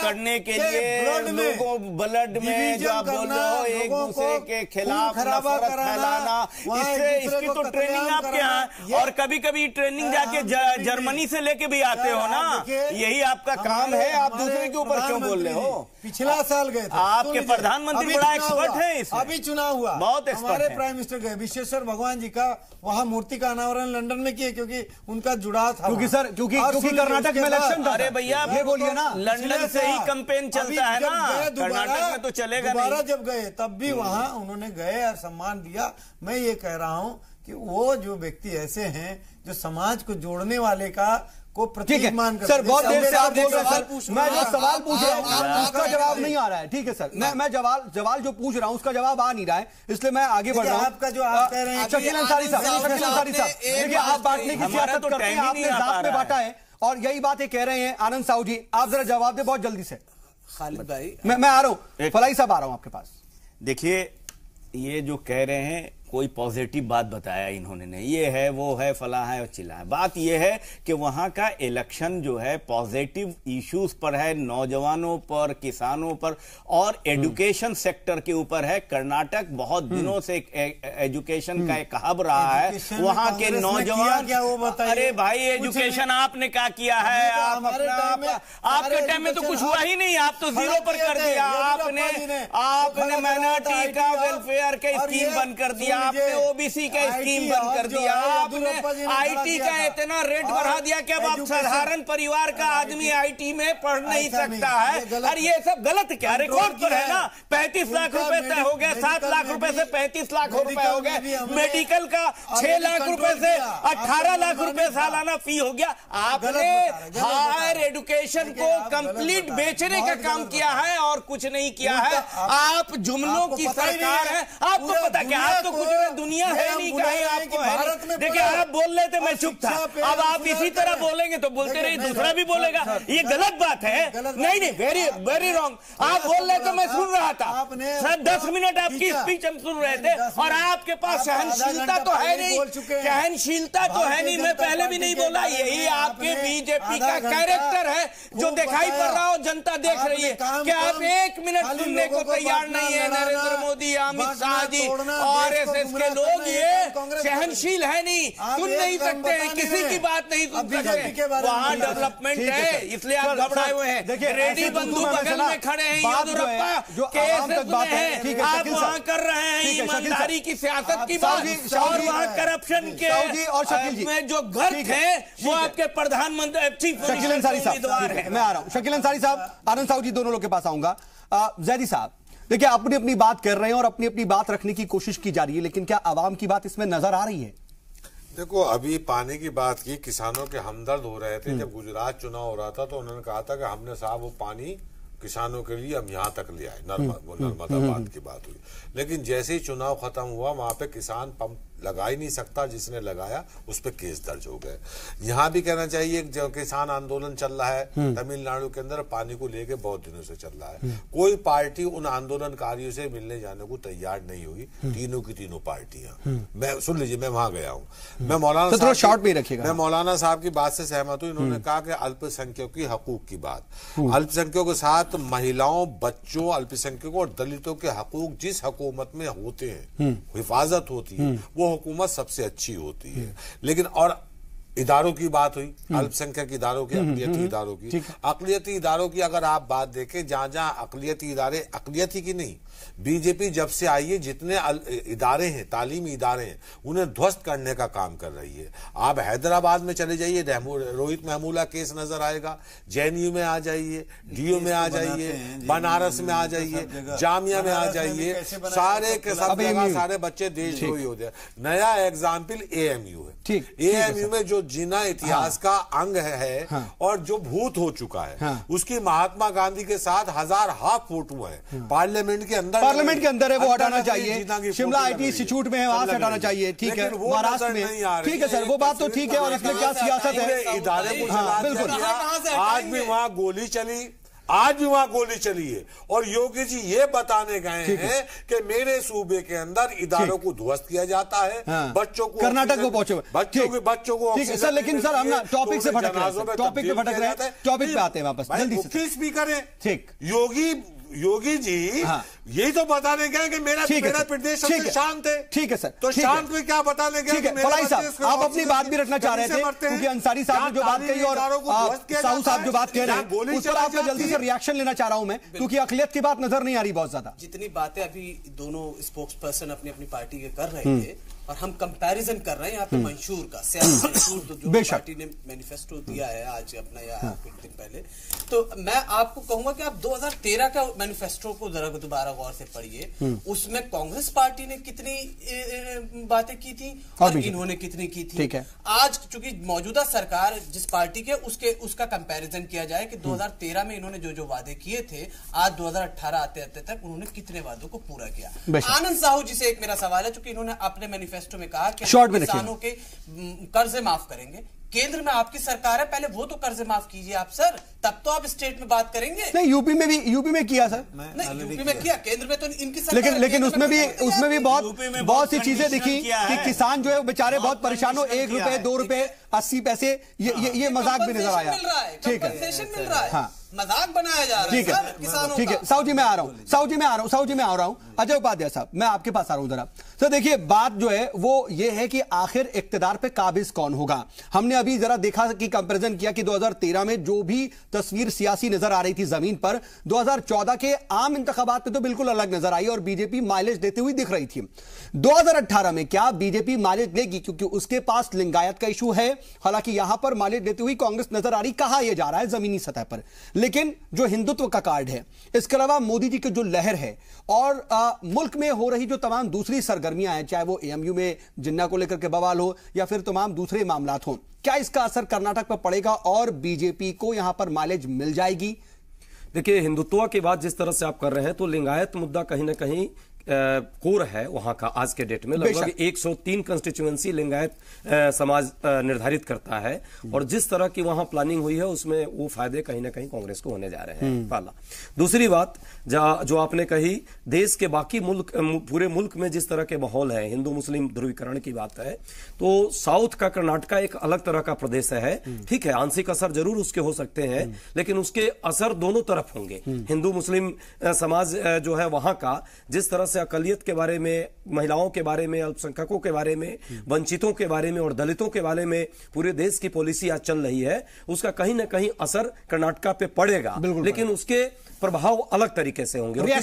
[SPEAKER 7] करने के लिए लोगों ब्लड में जो आप बोल रहे हो, एक दूसरे के खिलाफ नफरत फैलाना, इसकी तो ट्रेनिंग आपके यहाँ, और कभी कभी ट्रेनिंग जाके जर्मनी से लेके भी आते हो ना, यही आपका काम है। आप दूसरे के ऊपर क्यों बोल रहे हो?
[SPEAKER 11] पिछला साल गए थे
[SPEAKER 7] आपके प्रधानमंत्री बड़ा एक्सपर्ट है इसमें।
[SPEAKER 11] अभी चुनाव हुआ,
[SPEAKER 7] बहुत एक्सपर्ट
[SPEAKER 11] हमारे
[SPEAKER 7] है।
[SPEAKER 11] प्राइम मिनिस्टर गए, विश्वेश्वर भगवान जी का वहाँ मूर्ति का अनावरण लंदन में किए, क्योंकि उनका जुड़ाव था।
[SPEAKER 1] क्योंकि सर, क्योंकि कर्नाटक में इलेक्शन था।
[SPEAKER 7] अरे भैया,
[SPEAKER 1] ये बोलिए ना,
[SPEAKER 7] लंदन से ही कैंपेन चलता है ना, कर्नाटक में तो चलेगा नहीं।
[SPEAKER 11] दोबारा जब गए तब भी वहाँ उन्होंने गए और सम्मान दिया। मैं ये कह रहा हूँ कि वो जो व्यक्ति ऐसे हैं जो समाज को जोड़ने वाले का को प्रतीक मान कर,
[SPEAKER 1] सर बहुत देर से आप बोल रहे हैं सर, मैं जो सवाल पूछ रहा हूँ उसका जवाब नहीं आ रहा है। ठीक है सर, मैं सवाल जो पूछ रहा हूँ उसका जवाब आ नहीं रहा है, इसलिए मैं आगे बढ़ रहा हूँ।
[SPEAKER 11] आपका जो आप कह रहे हैं
[SPEAKER 1] शकील अंसारी साहब, देखिए आप बांटने की सियासत करते हैं, आपने जात में बांटा है और यही बात कह रहे हैं। आनंद साहू जी, आप जरा जवाब दे बहुत जल्दी से।
[SPEAKER 9] खालिद भाई,
[SPEAKER 1] मैं आ रहा हूँ, फलाई साहब आ रहा हूँ आपके पास।
[SPEAKER 7] देखिए, ये जो कह रहे हैं कोई पॉजिटिव बात बताया इन्होंने नहीं, ये है वो है फला है और चिल्ला है। बात ये है कि वहां का इलेक्शन जो है पॉजिटिव इश्यूज पर है, नौजवानों पर, किसानों पर और एजुकेशन सेक्टर के ऊपर है। कर्नाटक बहुत दिनों से एजुकेशन का एक हब रहा है। वहां के नौजवान
[SPEAKER 11] क्या वो बताइए।
[SPEAKER 7] अरे भाई, एजुकेशन आपने क्या किया है? आपके टाइम में तो कुछ हुआ ही नहीं, आप तो जीरो पर कर दिया। आपने माइनॉरिटी का वेलफेयर का स्कीम बंद कर दिया, आपने ओबीसी का स्कीम बंद कर दिया, आपने आईटी का इतना रेट बढ़ा दिया कि अब आप साधारण परिवार का आदमी आईटी में पढ़ नहीं सकता है। और ये सब गलत क्या रिकॉर्ड पर है ना? 35 लाख रुपए तय हो गए, 7 लाख रुपए से 35 लाख रुपए हो गए, मेडिकल का 6 लाख रुपए से 18 लाख रुपए सालाना फी हो गया। आपने हायर एजुकेशन को कंप्लीट बेचने का काम किया है और कुछ नहीं किया है। आप जुमलों की सरकार है, आपको पता क्या, आप तो कुछ दुनिया है नहीं कहीं आपको है। देखिए, आप बोल रहे थे, मैं चुप था, अब आप इसी तरह बोलेंगे तो बोलते रहिए, दूसरा भी बोलेगा। ये गलत बात है। नहीं, वेरी वेरी रॉन्ग। आप बोल रहे थे, मैं सुन रहा था सर, 10 मिनट आपकी स्पीच हम सुन रहे थे और आपके पास सहनशीलता तो है नहीं, सहनशीलता तो है नहीं। मैं पहले भी नहीं बोला, यही आपके बीजेपी का कैरेक्टर है जो दिखाई पड़ रहा हो, जनता देख रही है कि आप 1 मिनट सुनने को तैयार नहीं है। नरेंद्र मोदी, अमित शाह जी, आरएसएस के लोग ये सहनशील है नहीं, सुन नहीं सकते हैं, किसी की बात नहीं सुन सकते। वहाँ डेवलपमेंट है, इसलिए आप घबराए हुए हैं। देखिए, रेड्डी बंधु बगल में खड़े हैं, येदियुरप्पा केसेस में हैं, आप वहाँ कर रहे हैं ईमानदारी की सियासत की बात, और वहाँ करप्शन के में जो गर्क है वो आपके प्रधानमंत्री चीफ
[SPEAKER 1] शकील अंसारी साहब, मैं आ रहा हूँ। शकील अंसारी साहब, आनंद साहू जी, दोनों लोग के पास आऊंगा। जैदी साहब, देखिए, अपनी अपनी बात कर रहे हैं और अपनी अपनी बात रखने की कोशिश की जा रही है, लेकिन क्या आवाम की बात इसमें नजर आ रही है?
[SPEAKER 8] देखो, अभी पानी की बात की, किसानों के हमदर्द हो रहे थे। जब गुजरात चुनाव हो रहा था तो उन्होंने कहा था कि हमने साहब वो पानी किसानों के लिए हम यहाँ तक ले आए, नर्मदाबाद की बात हुई। लेकिन जैसे ही चुनाव खत्म हुआ, वहां पे किसान पंप लगा ही नहीं सकता, जिसने लगाया उस पर केस दर्ज हो गए। यहाँ भी कहना चाहिए, जो किसान आंदोलन चल रहा है तमिलनाडु के अंदर, पानी को लेके बहुत दिनों से चल रहा है। कोई पार्टी उन आंदोलनकारियों से मिलने जाने को तैयार नहीं हुई, तीनों की तीनों पार्टियां। मैं सुन लीजिए, मैं वहां गया हूँ। मैं मौलाना साहब की बात से सहमत हूँ। इन्होंने कहा कि अल्पसंख्यकों की हकूक की बात, अल्पसंख्यकों के साथ महिलाओं, बच्चों, अल्पसंख्यकों और दलितों के हकूक जिस हुकूमत में होते हैं, हिफाजत होती है, वो हुकूमत सबसे अच्छी होती है। लेकिन और इदारों की बात हुई, अल्पसंख्यक इदारों की, अक़लियती इदारों की। अक़लियती इदारों की अगर आप बात देखें, जहां जहां अक़लियती इदारे, अक़लियती की नहीं, बीजेपी जब से आई है जितने इदारे हैं, तालीमी इदारे हैं, उन्हें ध्वस्त करने का काम कर रही है। आप हैदराबाद में चले जाइए, रोहित महमूला केस नजर आएगा, जेएनयू में आ जाइए, डीयू में आ जाइए, बनारस में आ जाइए, जामिया में आ जाइए, सारे के सब जगह सारे बच्चे देशद्रोही हो जाए। नया एग्जाम्पल एएमयू है। एएमयू में जो जीना इतिहास का अंग है और जो भूत हो चुका है, उसकी महात्मा गांधी के साथ 1000 हाफ फोटो है पार्लियामेंट के अंदर
[SPEAKER 1] है, वो हटाना चाहिए। शिमला आईटी इंस्टीट्यूट में है, वहां से हटाना चाहिए। ठीक है, महाराष्ट्र में, ठीक है सर, वो बात तो ठीक है। और इसमें क्या सियासत है,
[SPEAKER 8] इदारे को बिल्कुल। आज भी वहां गोली चली, आज भी वहां गोली चली है और योगी जी ये बताने गए हैं कि मेरे सूबे के अंदर इदारों को ध्वस्त किया जाता है। बच्चों को
[SPEAKER 1] कर्नाटक को पहुंचे
[SPEAKER 8] बच्चों को
[SPEAKER 1] सर, लेकिन सर हम टॉपिक से भटक रहे हैं, टॉपिक पे भटक रहे हैं, टॉपिक पे आते हैं वापस जल्दी से।
[SPEAKER 8] मुख्य स्पीकर है
[SPEAKER 1] ठीक,
[SPEAKER 8] योगी जी यही तो बताने गए कि मेरा प्रदेश सबसे शांत है।
[SPEAKER 1] ठीक है सर,
[SPEAKER 8] तो शांत में क्या बताने गए?
[SPEAKER 1] फलाई साहब आप अपनी बात भी रखना चाह रहे थे, क्योंकि अंसारी साहब ने जो बात कही और साहू साहब जो बात कह रहे हैं उस पर आपका जल्दी से रिएक्शन लेना चाह रहा हूं मैं, क्योंकि अकलियत की बात नजर नहीं आ रही बहुत ज्यादा।
[SPEAKER 9] जितनी बातें अभी दोनों स्पोक्स पर्सन अपनी अपनी पार्टी के कर रहे थे और हम कंपैरिजन कर रहे हैं यहाँ पे मंशूर का, सियासी मंशूर तो जो पार्टी ने मैनिफेस्टो दिया है आज अपना या कुछ दिन पहले, तो मैं आपको कहूंगा कि आप 2013 का मैनिफेस्टो को जरा दोबारा गौर से पढ़िए। उसमें कांग्रेस पार्टी ने कितनी बातें की थी और इन्होंने कितनी की थी। आज चूंकि मौजूदा सरकार जिस पार्टी के उसका कंपैरिजन किया जाए कि 2013 में इन्होंने जो जो वादे किए थे, आज 2018 आते आते तक उन्होंने कितने वादों को पूरा किया। आनंद साहू जी से एक मेरा सवाल है, चूंकि इन्होंने अपने मैनिफेस्टो में कहा कि किसानों के कर्जे माफ करेंगे। केंद्र में आपकी सरकार है, पहले वो तो कर्जे माफ कीजिए आप सर, तब तो आप स्टेट में बात करेंगे।
[SPEAKER 1] नहीं, यूपी में किया सर,
[SPEAKER 9] नहीं यूपी में किया, केंद्र में तो इनकी सरकार,
[SPEAKER 1] लेकिन उसमें भी बहुत सी चीजें दिखी कि किसान जो है बेचारे बहुत परेशान हो, 1 रुपए 2 रुपए 80 पैसे ये मजाक भी नजर आया।
[SPEAKER 9] ठीक है, मजाक बनाया जा रहा है।
[SPEAKER 1] ठीक है किसानों, ठीक है साहू जी मैं आ रहा हूं अजय उपाध्याय साहब, मैं आपके पास आ रहा हूं जरा। तो देखिए बात जो है वो ये है कि आखिर इक्तदार पे काबिज कौन होगा। हमने अभी जरा देखा कि कंपैरिजन किया कि 2013 में जो भी तस्वीर सियासी नजर आ रही थी जमीन पर, 2014 के आम इंतखाबात में तो बिल्कुल अलग नजर आई और बीजेपी माइलेज देती हुई दिख रही थी। 2018 में क्या बीजेपी माइलेज देगी, क्योंकि उसके पास लिंगायत का इशू है। हालांकि यहां पर माइलेज देती हुई कांग्रेस नजर आ रही, कहा यह जा रहा है जमीनी सतह पर, लेकिन जो हिंदुत्व का कार्ड है, इसके अलावा मोदी जी की जो लहर है और मुल्क में हो रही जो तमाम दूसरी सरगर्मियां हैं, चाहे वो एएमयू में जिन्ना को लेकर के बवाल हो या फिर तमाम दूसरे मामलात हो, क्या इसका असर कर्नाटक पर पड़ेगा और बीजेपी को यहां पर माइलेज मिल जाएगी?
[SPEAKER 10] देखिए, हिंदुत्व की बात जिस तरह से आप कर रहे हैं तो लिंगायत मुद्दा कहीं ना कहीं कोर है वहां का। आज के डेट में लगभग 103 कंस्टिट्यूएंसी लिंगायत समाज निर्धारित करता है और जिस तरह की वहां प्लानिंग हुई है उसमें वो फायदे कहीं ना कहीं कांग्रेस को होने जा रहे हैं। पहला। दूसरी बात जो आपने कही, देश के बाकी मुल्क, पूरे मुल्क में जिस तरह के माहौल है, हिंदू मुस्लिम ध्रुवीकरण की बात है, तो साउथ का कर्नाटका एक अलग तरह का प्रदेश है। ठीक है, आंशिक असर जरूर उसके हो सकते हैं, लेकिन उसके असर दोनों तरफ होंगे। हिंदू मुस्लिम समाज जो है वहां का, जिस तरह अकलियत के बारे में, महिलाओं के बारे में, अल्पसंख्यकों के बारे में, वंचितों के बारे में और दलितों के बारे में पूरे देश की पॉलिसी आज चल रही है, उसका कहीं ना कहीं असर कर्नाटका पे पड़ेगा, लेकिन उसके प्रभाव अलग तरीके से होंगे।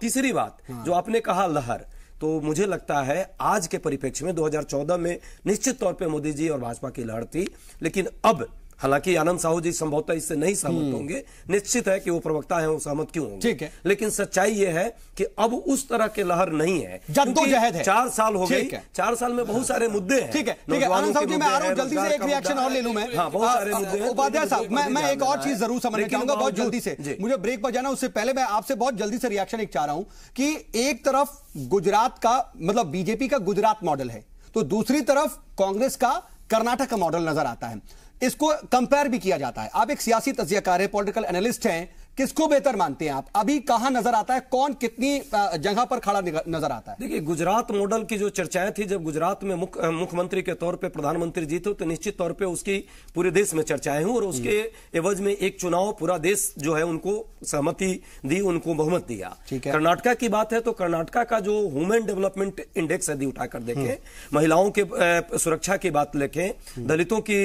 [SPEAKER 10] तीसरी बात जो आपने कहा लहर, तो मुझे लगता है आज के परिप्रेक्ष्य में 2014 में निश्चित तौर पे मोदी जी और भाजपा की लहर थी, लेकिन अब हालांकि आनंद साहू जी संभवतः इससे नहीं सहमत होंगे, निश्चित है कि वो प्रवक्ता हैं, वो सहमत क्यों होंगे। ठीक है, लेकिन सच्चाई ये है कि अब उस तरह के लहर नहीं है, जद्दोजहद है। 4 साल हो गई, 4 साल में बहुत सारे मुद्दे हैं।
[SPEAKER 1] ठीक है आनंद साहू जी, मैं आ रहा हूं, जल्दी से एक रिएक्शन और ले लूं मैं।
[SPEAKER 10] बहुत सारे मुद्दे हैं।
[SPEAKER 1] उपाध्याय साहब, मैं एक और चीज जरूर समझना चाहूंगा बहुत जल्दी से, मुझे ब्रेक पर जाना, उससे पहले मैं आपसे बहुत जल्दी से रिएक्शन एक चाह रहा हूं कि एक तरफ गुजरात का, मतलब बीजेपी का गुजरात मॉडल है, तो दूसरी तरफ कांग्रेस का कर्नाटक का मॉडल नजर आता है। इसको कंपेयर भी किया जाता है। आप एक सियासी तज्जियाकार हैं, पॉलिटिकल एनालिस्ट हैं, किसको बेहतर मानते हैं आप? अभी कहां नजर आता है, कौन कितनी जगह पर खड़ा नजर आता है?
[SPEAKER 10] देखिए, गुजरात मॉडल की जो चर्चाएं थी, जब गुजरात में मुख्यमंत्री के तौर पे प्रधानमंत्री जीते तो निश्चित तौर पे उसकी पूरे देश में चर्चाएं हुई और उसके एवज में एक चुनाव पूरा देश जो है उनको सहमति दी, उनको बहुमत दिया। कर्नाटका की बात है तो कर्नाटका का जो ह्यूमन डेवलपमेंट इंडेक्स यदि उठाकर देखें, महिलाओं के सुरक्षा की बात देखें, दलितों की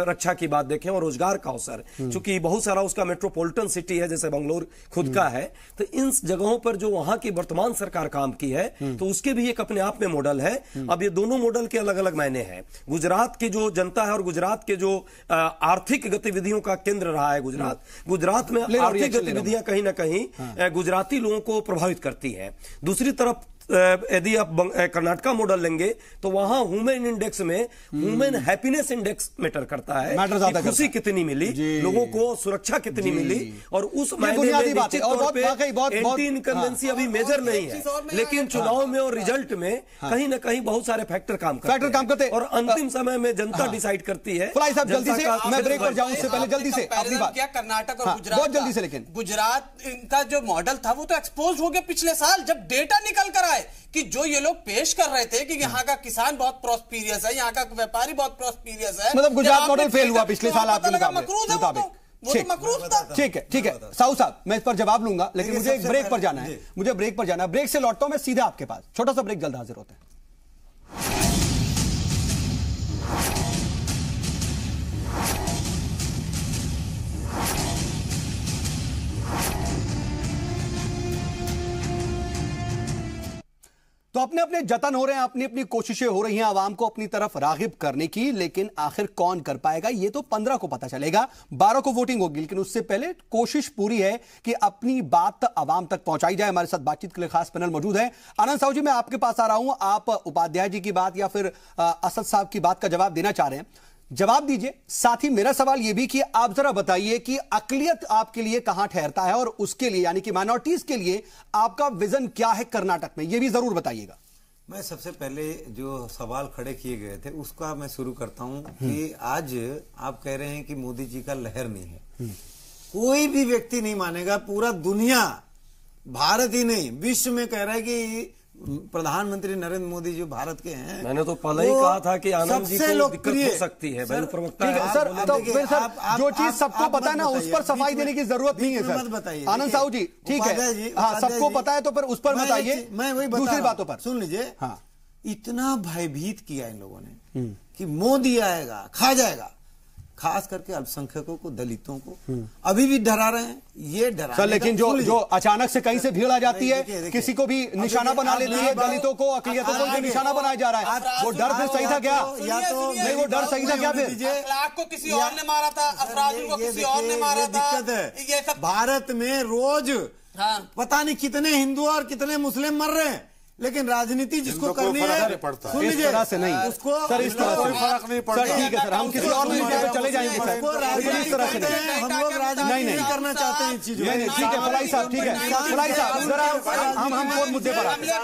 [SPEAKER 10] रक्षा की बात देखें और रोजगार का अवसर, चूंकि बहुत सारा उसका मेट्रोपॉलिटन सिटी है, जैसे बंगलोर खुद का है, तो इन जगहों पर जो वहां की वर्तमान सरकार काम की है तो उसके भी एक अपने आप में मॉडल है। अब ये दोनों मॉडल के अलग अलग मायने हैं। गुजरात की जो जनता है और गुजरात के जो आर्थिक गतिविधियों का केंद्र रहा है गुजरात में आर्थिक गतिविधियां कहीं ना कहीं गुजराती लोगों को प्रभावित करती है। दूसरी तरफ यदि आप कर्नाटका मॉडल लेंगे तो वहां ह्यूमन इंडेक्स में ह्यूमन हैप्पीनेस इंडेक्स मैटर करता है,
[SPEAKER 1] मैटर
[SPEAKER 10] खुशी कितनी मिली, लोगों को सुरक्षा कितनी मिली, और उस मायने में निश्चित तौर पे एंटी इनकम्बेंसी अभी मेजर नहीं है, लेकिन चुनाव में और रिजल्ट में कहीं ना कहीं बहुत सारे फैक्टर काम करते हैं और अंतिम समय में जनता डिसाइड करती है।
[SPEAKER 1] फलाई साहब जल्दी से, मैं ब्रेक पर जाऊं उससे पहले जल्दी से अपनी बात।
[SPEAKER 9] क्या कर्नाटक और गुजरात,
[SPEAKER 1] बहुत जल्दी से, लेकिन
[SPEAKER 9] गुजरात इनका जो मॉडल था वो तो एक्सपोज हो गया पिछले साल, जब डेटा निकल कर आए कि जो ये लोग पेश कर रहे थे कि यहाँ का किसान बहुत प्रॉस्पेरियस है, यहाँ का व्यापारी बहुत प्रॉस्पेरियस है,
[SPEAKER 1] मतलब गुजरात मॉडल फेल हुआ पिछले साल आपके मुताबिक। ठीक है साहू साहब, मैं इस पर जवाब लूंगा, लेकिन मुझे एक ब्रेक पर जाना है, मुझे ब्रेक पर जाना है। ब्रेक से लौटता हूं मैं सीधा आपके पास, छोटा सा ब्रेक, जल्द हाजिर होते हैं। तो अपने अपने जतन हो रहे हैं, अपनी अपनी कोशिशें हो रही हैं आवाम को अपनी तरफ रागिब करने की, लेकिन आखिर कौन कर पाएगा ये तो 15 को पता चलेगा, 12 को वोटिंग होगी, लेकिन उससे पहले कोशिश पूरी है कि अपनी बात आवाम तक पहुंचाई जाए। हमारे साथ बातचीत के लिए खास पैनल मौजूद है। आनंद साहू जी, मैं आपके पास आ रहा हूं, आप उपाध्याय जी की बात या फिर असद साहब की बात का जवाब देना चाह रहे हैं, जवाब दीजिए। साथ ही मेरा सवाल यह भी कि आप जरा बताइए कि अकलियत आपके लिए कहां ठहरता है, और उसके लिए यानी कि माइनॉरिटीज के लिए आपका विजन क्या है कर्नाटक में, यह भी जरूर बताइएगा।
[SPEAKER 11] मैं सबसे पहले जो सवाल खड़े किए गए थे उसका मैं शुरू करता हूं कि आज आप कह रहे हैं कि मोदी जी का लहर नहीं है। कोई भी व्यक्ति नहीं मानेगा, पूरा दुनिया, भारत ही नहीं विश्व में कह रहा है कि प्रधानमंत्री नरेंद्र मोदी जो भारत के हैं,
[SPEAKER 10] मैंने तो पहले ही कहा था कि आनंद जी को दिक्कत हो सकती है, प्रवक्ता है
[SPEAKER 1] सर, तो फिर सर जो चीज सबको पता है ना उस पर सफाई देने की जरूरत नहीं है सर।
[SPEAKER 11] मत बताइए
[SPEAKER 1] आनंद साहू जी, ठीक है, हाँ सबको पता है तो फिर उस पर बताइए,
[SPEAKER 11] मैं वही
[SPEAKER 1] दूसरी बातों पर
[SPEAKER 11] सुन लीजिए।
[SPEAKER 1] हाँ,
[SPEAKER 11] इतना भयभीत किया इन लोगों ने कि मोदी आएगा खा जाएगा, खास करके अल्पसंख्यकों को, दलितों को अभी भी डरा रहे हैं। ये डरा
[SPEAKER 1] सर, लेकिन जो अचानक से कहीं से भीड़ आ जाती है, किसी को भी निशाना बना लेती है, दलितों को, अकलियतों को जो निशाना बनाया जा रहा है, वो डर फिर सही था क्या?
[SPEAKER 11] या तो
[SPEAKER 1] नहीं, वो डर सही था क्या? फिर
[SPEAKER 9] अखलाक को किसी और ने मारा था, अफराजुल को किसी और ने मारा था।
[SPEAKER 11] दिक्कत है, ये सब भारत में रोज पता नहीं कितने हिंदू और कितने मुस्लिम मर रहे हैं, लेकिन राजनीति जिसको करनी है
[SPEAKER 1] सुन लीजिए, इस तरह से नहीं
[SPEAKER 11] उसको
[SPEAKER 1] सर, इस तरह से
[SPEAKER 8] फर्क नहीं पड़ता।
[SPEAKER 1] सर ठीक है सर, हम किसी और मुद्दे पे चले जाएंगे सर, लेकिन इस तरह से नहीं,
[SPEAKER 11] हम लोग राजनीति नहीं करना चाहते हैं इन चीजों।
[SPEAKER 1] नहीं, ठीक है फलाई साहब, ठीक है फलाई साहब, जरा हम और मुद्दे पर आते हैं।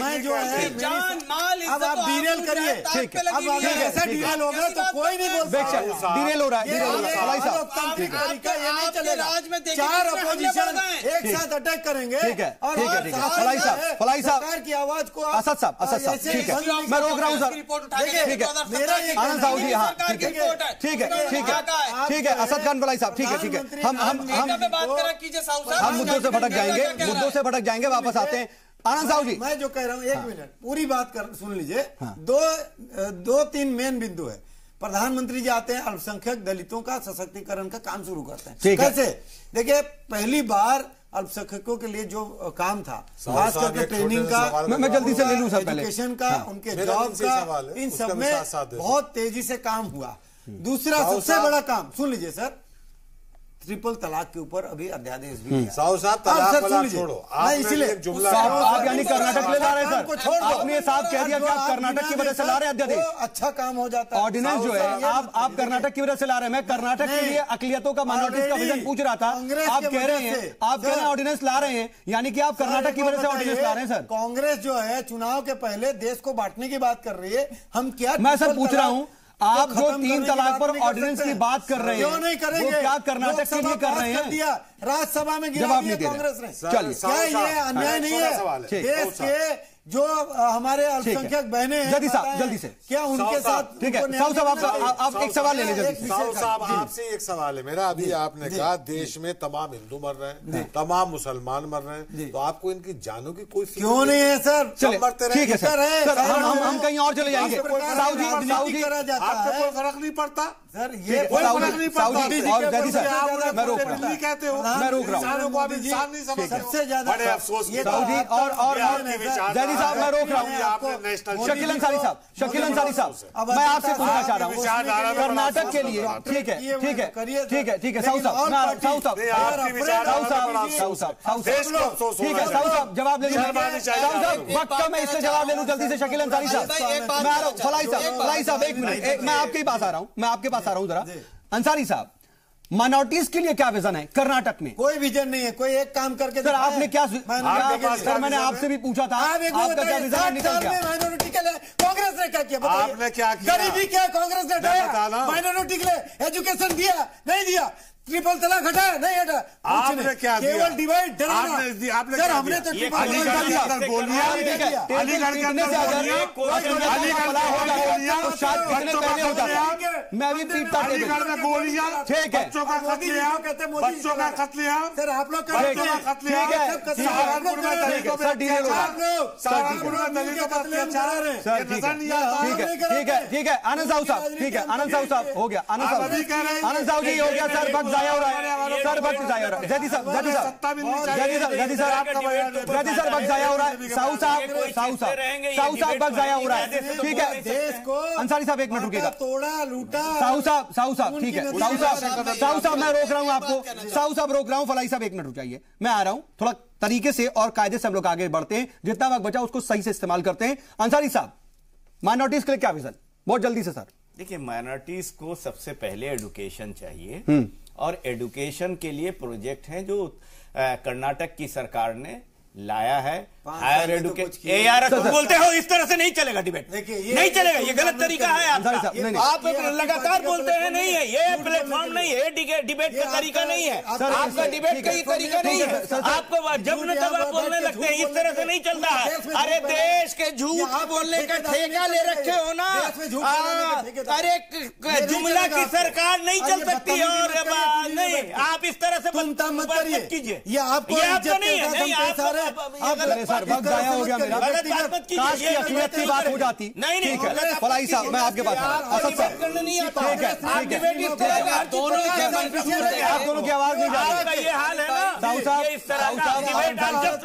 [SPEAKER 11] मैं जो है अब आप डीरेल करिए,
[SPEAKER 1] ठीक है,
[SPEAKER 11] अब अगर ऐसा डीरेल हो गया तो कोई नहीं बोल सकता।
[SPEAKER 1] डीरेल हो रहा है फलाई साहब,
[SPEAKER 11] तरीका ये नहीं चलेगा। 4 अपोजिशन एक साथ अटैक करेंगे,
[SPEAKER 1] ठीक है फलाई साहब
[SPEAKER 11] की आवाज को
[SPEAKER 1] असद साहब, ठीक है, मैं रोक रहा हूं सर, ठीक है आनंद साहू जी, हाँ ठीक है असद खान फलाई साहब, ठीक है हम मुद्दों से भटक जाएंगे, वापस आते हैं। आनंद साहू जी,
[SPEAKER 11] मैं जो कह रहा हूं, एक मिनट पूरी बात सुन लीजिए। 2-3 मेन बिंदु है। प्रधानमंत्री जी आते हैं, अल्पसंख्यक दलितों का सशक्तिकरण का काम शुरू करते हैं। कैसे? देखिए, पहली बार अल्पसंख्यकों के लिए जो काम था, खास करके ट्रेनिंग का,
[SPEAKER 1] मैं जल्दी से ले लूं सर, पहले
[SPEAKER 11] एजुकेशन का, उनके जॉब का, इन सब में बहुत तेजी से काम हुआ। दूसरा सबसे बड़ा काम सुन लीजिए सर, ट्रिपल तलाक के ऊपर अभी अध्यादेश भी है।
[SPEAKER 8] साहू साहब तलाक वाला छोड़ो,
[SPEAKER 11] इसलिए
[SPEAKER 1] आप यानी कर्नाटक ले ला रहे हैं सर, आपने साफ कह दिया कि आप कर्नाटक की वजह से ला रहे हैं अध्यादेश,
[SPEAKER 11] अच्छा काम हो जाता है।
[SPEAKER 1] ऑर्डिनेंस जो है आप कर्नाटक की वजह से ला रहे हैं। मैं कर्नाटक के लिए अकलियतों का, माइनॉरिटीज का विजन पूछ रहा था। आप कह रहे हैं ऑर्डिनेंस ला रहे हैं, यानी कि आप कर्नाटक की वजह से ऑर्डिनेंस ला रहे हैं सर।
[SPEAKER 11] कांग्रेस जो है चुनाव के पहले देश को बांटने की बात कर रही है, हम क्या,
[SPEAKER 1] मैं सर पूछ रहा हूं, आप जो 3 तलाक पर ऑर्डिनेंस की बात कर रहे हैं,
[SPEAKER 11] क्यों नहीं करेंगे?
[SPEAKER 1] वो क्या कर्नाटक के लिए कर रहे हैं?
[SPEAKER 11] राज्यसभा में गिरा दिया कांग्रेस ने।
[SPEAKER 1] चलिए,
[SPEAKER 11] क्या ये अन्याय नहीं है? देश के जो हमारे अल्पसंख्यक बहने हैं,
[SPEAKER 1] जल्दी से
[SPEAKER 11] क्या उनके साथ?
[SPEAKER 1] ठीक है साहू साहब, आप एक सवाल ले लीजिए।
[SPEAKER 8] साहू साहब, आपसे एक सवाल है मेरा। अभी आपने कहा देश में तमाम हिंदू मर रहे हैं, तमाम मुसलमान मर रहे हैं, तो आपको इनकी जानों की कोई फिक्र
[SPEAKER 11] क्यों नहीं है सर?
[SPEAKER 1] ठीक है सर, हम कहीं और चले जाएंगे। साहू जी
[SPEAKER 8] आपको कोई फर्क नहीं पड़ता
[SPEAKER 11] सर? ये
[SPEAKER 8] कोई फर्क नहीं पड़ता।
[SPEAKER 1] और जैदी सर, मैं रोक रहा
[SPEAKER 8] हूँ, कहते हो
[SPEAKER 1] मैं रोक रहा हूँ,
[SPEAKER 8] इंसानों को आप इंसान नहीं समझते।
[SPEAKER 11] सबसे ज्यादा
[SPEAKER 8] बड़े अफसोस
[SPEAKER 1] साहू जी और जैदी साहब मैं रोक रहा हूँ। शकील अंसारी साहब, शकील अंसारी साहब, मैं आपसे पूछना चाह रहा हूँ कर्नाटक के लिए, ठीक है ठीक है ठीक है ठीक है, साहू साहब, साहू साहब, साहू साहब, साहू साहब, ठीक है साहू साहब, जवाब ले लूँ, साहू साहब वक्त का, मैं इससे जवाब ले लूँ जल्दी से। शकील अंसारी साहब मैं आ रहा हूँ, फलाई साहब एक मिनट, मैं आपके पास आ रहा हूँ, मैं आपके पास आ रहा हूँ जरा। अंसारी साहब, माइनॉरिटीज के लिए क्या विजन है कर्नाटक में?
[SPEAKER 11] कोई विजन नहीं है, कोई एक काम करके
[SPEAKER 1] सर आपने क्या सर मैंने आपसे भी पूछा था, आपका क्या विजन है? निकल गया।
[SPEAKER 11] माइनॉरिटी के लिए कांग्रेस ने क्या किया?
[SPEAKER 8] आपने क्या किया?
[SPEAKER 11] गरीबी क्या कांग्रेस ने हटाया? माइनॉरिटी के लिए एजुकेशन दिया नहीं दिया? ट्रिपल तलाक हटाया नहीं हटाया?
[SPEAKER 8] आपने क्या दिया?
[SPEAKER 11] केवल डिवाइड डराना।
[SPEAKER 8] आपने
[SPEAKER 11] सर हमने तो
[SPEAKER 8] अलीगढ़ के अंदर गोलियां, अलीगढ़ के अंदर
[SPEAKER 1] मैं भी पीटता,
[SPEAKER 8] अलीगढ़ में गोलियां,
[SPEAKER 1] ठीक है,
[SPEAKER 8] बच्चों का कत्लेआम, बच्चों का कत्लेआम,
[SPEAKER 11] सर आप लोग
[SPEAKER 8] बच्चों का कत्लेआम, सहारनपुर में दलितों पर अत्याचार,
[SPEAKER 1] सर ठीक है ठीक है, आनंद साहू साहब, ठीक है आनंद साहब हो गया, आनंद साहब जी हो गया, सर वक्त जाया हो रहा है, सर वक्त जाया हो रहा है। जैदी साहब, जैदी साहब, जैदी सर वक्त जाया हो रहा है। साहू साहब वक्त जाया हो रहा है, ठीक है।
[SPEAKER 11] देश को
[SPEAKER 1] अंसारी साहब एक मिनट रुकिएगा,
[SPEAKER 11] तोड़ा लूटा।
[SPEAKER 1] साहू साहब ठीक है, साहू साहब मैं रोक रहा हूँ आपको, साहू साहब रोक रहा हूँ। फलाई साहब एक मिनट रुक जाइए, मैं आ रहा हूँ। थोड़ा तरीके से और कायदे से हम लोग आगे बढ़ते हैं, जितना वक्त बचा उसको सही से इस्तेमाल करते हैं। अंसारी साहब, माइनॉरिटीज के लिए क्या विजन? बहुत जल्दी से सर।
[SPEAKER 7] देखिए, माइनॉरिटीज को सबसे पहले एडुकेशन चाहिए, और एडुकेशन के लिए प्रोजेक्ट है जो कर्नाटक की सरकार ने लाया है। हायर एडुकेशन यार तुम बोलते हो, इस तरह से नहीं चलेगा डिबेट, नहीं चलेगा, ये गलत तरीका है आपका। आप लगातार बोलते हैं नहीं है, ये प्लेटफॉर्म नहीं है, डिबेट का तरीका नहीं है, आपका डिबेट का तरीका नहीं है। आपको जब न तब आप बोलने लगते हैं, इस तरह से नहीं चलता है। अरे देश के झूठ बोलने का ठेका ले रखे हो ना, अरे जुमला की सरकार नहीं चल सकती, और नहीं आप इस तरह से मत कीजिए,
[SPEAKER 11] ये आपको
[SPEAKER 7] नहीं है।
[SPEAKER 1] सर वक्त जाया हो गया मेरा, काश की असलियत की बात हो जाती।
[SPEAKER 7] नहीं
[SPEAKER 1] ठीक है फलाई साहब, मैं आपके पास असद साहब, ठीक है आप दोनों की आवाज नहीं जा रही।
[SPEAKER 7] ये हाल है ना,
[SPEAKER 1] साहू साहब,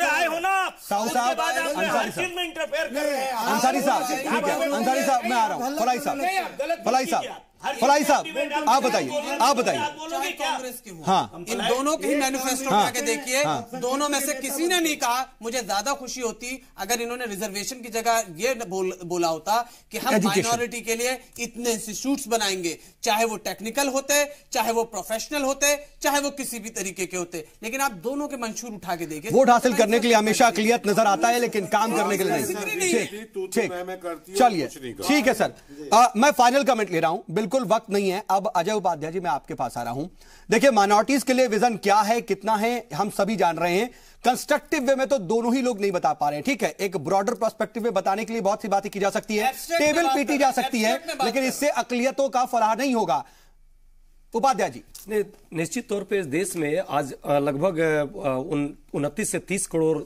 [SPEAKER 7] आए हो ना,
[SPEAKER 1] साहू साहब, अंसारी साहब, ठीक है अंसारी साहब मैं आ रहा हूँ। फलाई साहब, फलाई साहब आप बताइए, आप बताइए।
[SPEAKER 9] कांग्रेस के हुआ,
[SPEAKER 1] हाँ,
[SPEAKER 9] इन दोनों के ही मैनिफेस्टो जाके देखिए, दोनों में से किसी ने नहीं कहा। मुझे ज्यादा खुशी होती अगर इन्होंने रिजर्वेशन की जगह ये बोला होता कि हम माइनॉरिटी के लिए इतने इंस्टीट्यूट्स बनाएंगे, चाहे वो टेक्निकल होते, चाहे वो प्रोफेशनल होते, चाहे वो किसी भी तरीके के होते। लेकिन आप दोनों के मंशूर उठा के देखिए,
[SPEAKER 1] वोट हासिल करने के लिए हमेशा अकलियत नजर आता है, लेकिन काम करने के लिए नहीं। ठीक, चलिए ठीक है सर, मैं फाइनल कमेंट ले रहा हूं, बिल्कुल वक्त नहीं है। अब अजय उपाध्याय जी मैं आपके पास आ रहा हूं। देखिए माइनॉरिटीज के लिए विजन क्या है, कितना है, हम सभी जान रहे हैं। कंस्ट्रक्टिव वे में तो दोनों ही लोग नहीं बता पा रहे हैं, ठीक है। एक ब्रॉडर पर्सपेक्टिव में बताने के लिए बहुत सी बातें की जा सकती है, टेबल पीटी जा सकती है, लेकिन इससे अकलियतों का फलाह नहीं होगा। उपाध्याय जी,
[SPEAKER 10] निश्चित तौर पे इस देश में आज लगभग 29 से 30 करोड़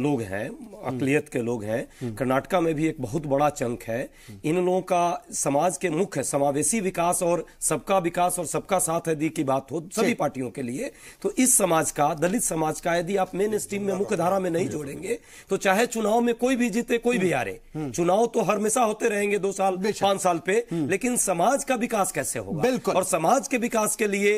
[SPEAKER 10] लोग हैं, अकलियत के लोग हैं। कर्नाटका में भी एक बहुत बड़ा चंक है। इन लोगों का समाज के मुख्य समावेशी विकास और सबका विकास और सबका साथ यदि की बात हो सभी पार्टियों के लिए, तो इस समाज का, दलित समाज का यदि आप मेन स्ट्रीम में मुख्य धारा में नहीं जोड़ेंगे, तो चाहे चुनाव में कोई भी जीते कोई भी हारे, चुनाव तो हर हमेशा होते रहेंगे 2 साल 5 साल पे, लेकिन समाज का विकास कैसे होगा? और समाज के विकास के लिए,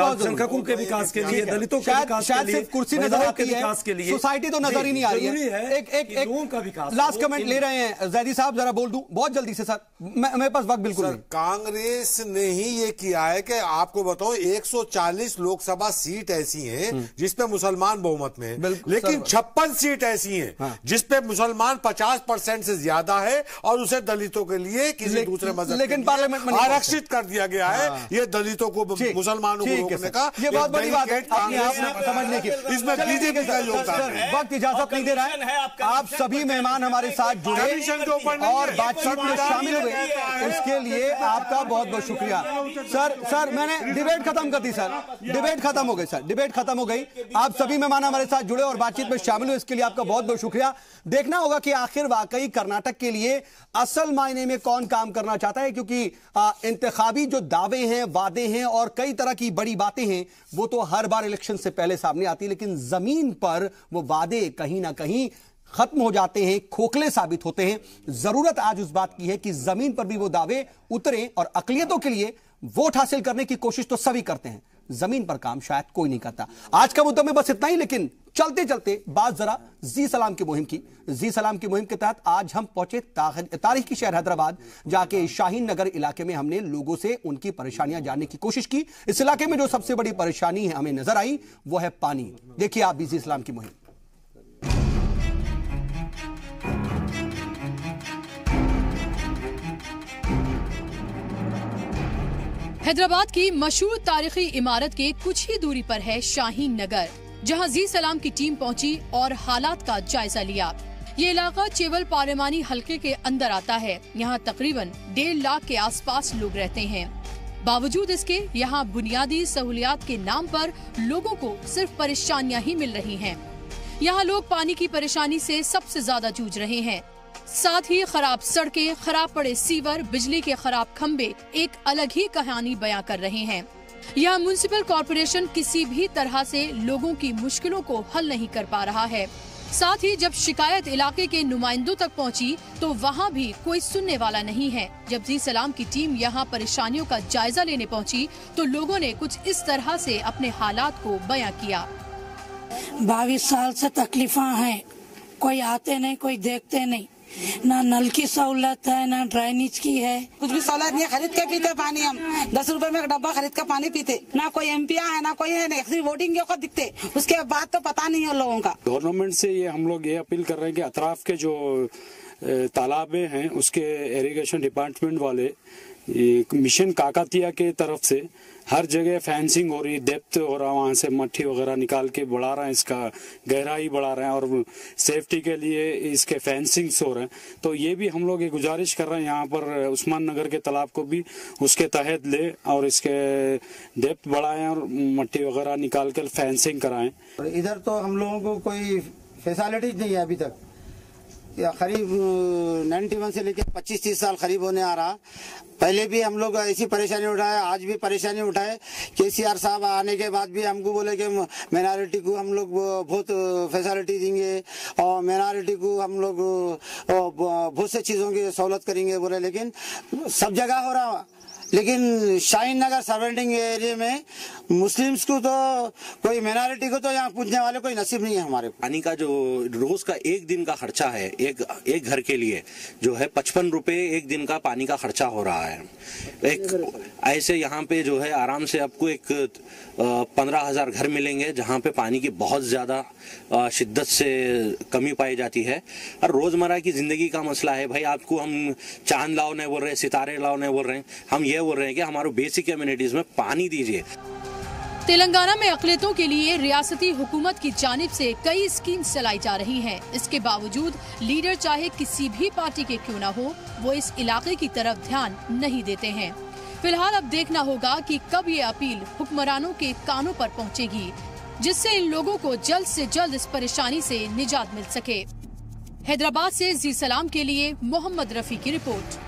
[SPEAKER 10] अल्पसंख्यकों के विकास के लिए, दलितों के विकास के लिए,
[SPEAKER 1] कुर्सी नजर आती है, विकास के लिए सोसाइटी तो नजर ही नहीं आ रही है। एक
[SPEAKER 10] लोगों का विकास।
[SPEAKER 1] लास्ट कमेंट ले रहे हैं जैदी साहब, जरा बोल दूं बहुत जल्दी से सर, मेरे पास वक्त बिल्कुल नहीं।
[SPEAKER 8] कांग्रेस ने ही ये किया है कि आपको बताओ 140 लोकसभा सीट ऐसी हैं जिसपे मुसलमान बहुमत में है, लेकिन 56 सीट ऐसी हैं जिसपे मुसलमान 50% से ज्यादा है, और उसे दलितों के लिए किसी दूसरे मजहब
[SPEAKER 1] लेकिन पार्लियामेंट में
[SPEAKER 8] आरक्षित कर दिया गया है। ये दलितों को, मुसलमानों को रोकने का
[SPEAKER 1] ये बहुत बड़ी बात है अपने आप में समझने की।
[SPEAKER 8] इसमें बीजेपी का योगदान है।
[SPEAKER 1] वक्त इजाजत नहीं दे रहा है। आप सभी मेहमान हमारे साथ जुड़े और बातचीत में शामिल हुए, इसके लिए आपका बहुत बहुत शुक्रिया सर। मैंने डिबेट खत्म कर दी सर, डिबेट खत्म हो गई सर, डिबेट खत्म हो गई। आप सभी मेहमान हमारे साथ जुड़े और बातचीत में शामिल हुए, इसके लिए आपका बहुत बहुत शुक्रिया। देखना होगा कि आखिर वाकई कर्नाटक के लिए असल मायने में कौन काम करना चाहता है, क्योंकि इंतखाबी जो दावे हैं, वादे हैं और कई तरह की बड़ी बातें हैं, वो तो हर बार इलेक्शन से पहले सामने आती है, लेकिन जमीन पर वो वादे कहीं ना कहीं खत्म हो जाते हैं, खोखले साबित होते हैं। जरूरत आज उस बात की है कि जमीन पर भी वो दावे उतरे और अकलियतों के लिए वोट हासिल करने की कोशिश तो सभी करते हैं, जमीन पर काम शायद कोई नहीं करता। आज का मुद्दा में बस इतना ही, लेकिन चलते चलते बात जरा जी सलाम की मुहिम की। जी सलाम की मुहिम के तहत आज हम पहुंचे तारीखी शहर हैदराबाद, जाके शाहीन नगर इलाके में हमने लोगों से उनकी परेशानियां जानने की कोशिश की। इस इलाके में जो सबसे बड़ी परेशानी है हमें नजर आई वो है पानी। देखिए आप भी जी सलाम की मुहिम।
[SPEAKER 12] हैदराबाद की मशहूर तारीखी इमारत के कुछ ही दूरी पर है शाहीन नगर, जहां जी सलाम की टीम पहुंची और हालात का जायजा लिया। ये इलाका चेवल पार्लिमानी हलके के अंदर आता है। यहाँ तकरीबन 1.5 लाख के आसपास लोग रहते हैं। बावजूद इसके यहाँ बुनियादी सहूलियात के नाम पर लोगों को सिर्फ परेशानियाँ ही मिल रही हैं। यहाँ लोग पानी की परेशानी से सबसे ज्यादा जूझ रहे हैं। साथ ही खराब सड़कें, खराब पड़े सीवर, बिजली के खराब खंबे एक अलग ही कहानी बयां कर रहे हैं। यहाँ म्युनिसिपल कॉर्पोरेशन किसी भी तरह से लोगों की मुश्किलों को हल नहीं कर पा रहा है। साथ ही जब शिकायत इलाके के नुमाइंदों तक पहुँची तो वहाँ भी कोई सुनने वाला नहीं है। जब जी सलाम की टीम यहाँ परेशानियों का जायजा लेने पहुँची तो लोगों ने कुछ इस तरह से अपने हालात को बयां किया।
[SPEAKER 13] 22 साल से तकलीफा है, कोई आते नहीं, कोई देखते नहीं, ना नल की सहूलत है, ना ड्रेनेज की है,
[SPEAKER 14] कुछ भी सहूलत नहीं है। खरीद के पीते पानी, हम 10 रुपए में एक डब्बा खरीद के पानी पीते। ना कोई एमपी है, ना कोई है, नहीं वोटिंग के वक्त दिखते, उसके बाद तो पता नहीं है लोगों का।
[SPEAKER 15] गवर्नमेंट से ये हम लोग ये अपील कर रहे हैं कि अतराफ के जो तालाबे हैं उसके इरिगेशन डिपार्टमेंट वाले मिशन काकातिया के तरफ से हर जगह फेंसिंग हो रही, डेप्थ हो रहा, वहाँ से मट्टी वगैरह निकाल के बढ़ा रहे हैं, इसका गहराई बढ़ा रहे हैं और सेफ्टी के लिए इसके फेंसिंग्स हो रहे हैं। तो ये भी हम लोग ये गुजारिश कर रहे हैं यहाँ पर उस्मान नगर के तालाब को भी उसके तहत ले और इसके डेप्थ बढ़ाएं और मट्टी वगैरह निकाल कर फेंसिंग कराएं।
[SPEAKER 16] इधर तो हम लोगों को कोई फैसिलिटीज नहीं है अभी तक। करीब 91 से लेकर 25-30 साल करीब होने आ रहा। पहले भी हम लोग ऐसी परेशानी उठाए, आज भी परेशानी उठाए। केसीआर साहब आने के बाद भी हमको बोले कि माइनॉरिटी को हम लोग बहुत फैसिलिटी देंगे और माइनॉरिटी को हम लोग बहुत से चीज़ों की सहूलत करेंगे बोले, लेकिन सब जगह हो रहा। लेकिन शाहीन नगर सराउंडिंग एरिया में मुस्लिम्स को तो कोई माइनॉरिटी को तो यहाँ पूछने वाले कोई नसीब नहीं है। हमारे
[SPEAKER 17] पानी का जो रोज का 1 दिन का खर्चा है एक घर के लिए जो है 55 रुपए 1 दिन का पानी का खर्चा हो रहा है। एक ऐसे यहाँ पे जो है आराम से आपको एक 15,000 घर मिलेंगे जहाँ पे पानी की बहुत ज्यादा शिद्दत से कमी पाई जाती है। और रोजमर्रा की जिंदगी का मसला है भाई। आपको हम चांद लाओ नहीं बोल रहे, सितारे लाओ नहीं बोल रहे, हम ये बोल रहे हैं कि हमारे बेसिक कम्युनिटीज में पानी दीजिए।
[SPEAKER 12] तेलंगाना में अक़लियतों के लिए रियासती हुकूमत की जानिब से कई स्कीम्स चलाई जा रही हैं। इसके बावजूद लीडर चाहे किसी भी पार्टी के क्यों न हो, वो इस इलाके की तरफ ध्यान नहीं देते हैं। फिलहाल अब देखना होगा कि कब ये अपील हुक्मरानों के कानों पर पहुंचेगी, जिससे इन लोगों को जल्द से जल्द इस परेशानी से निजात मिल सके। हैदराबाद से जी सलाम के लिए मोहम्मद रफी की रिपोर्ट।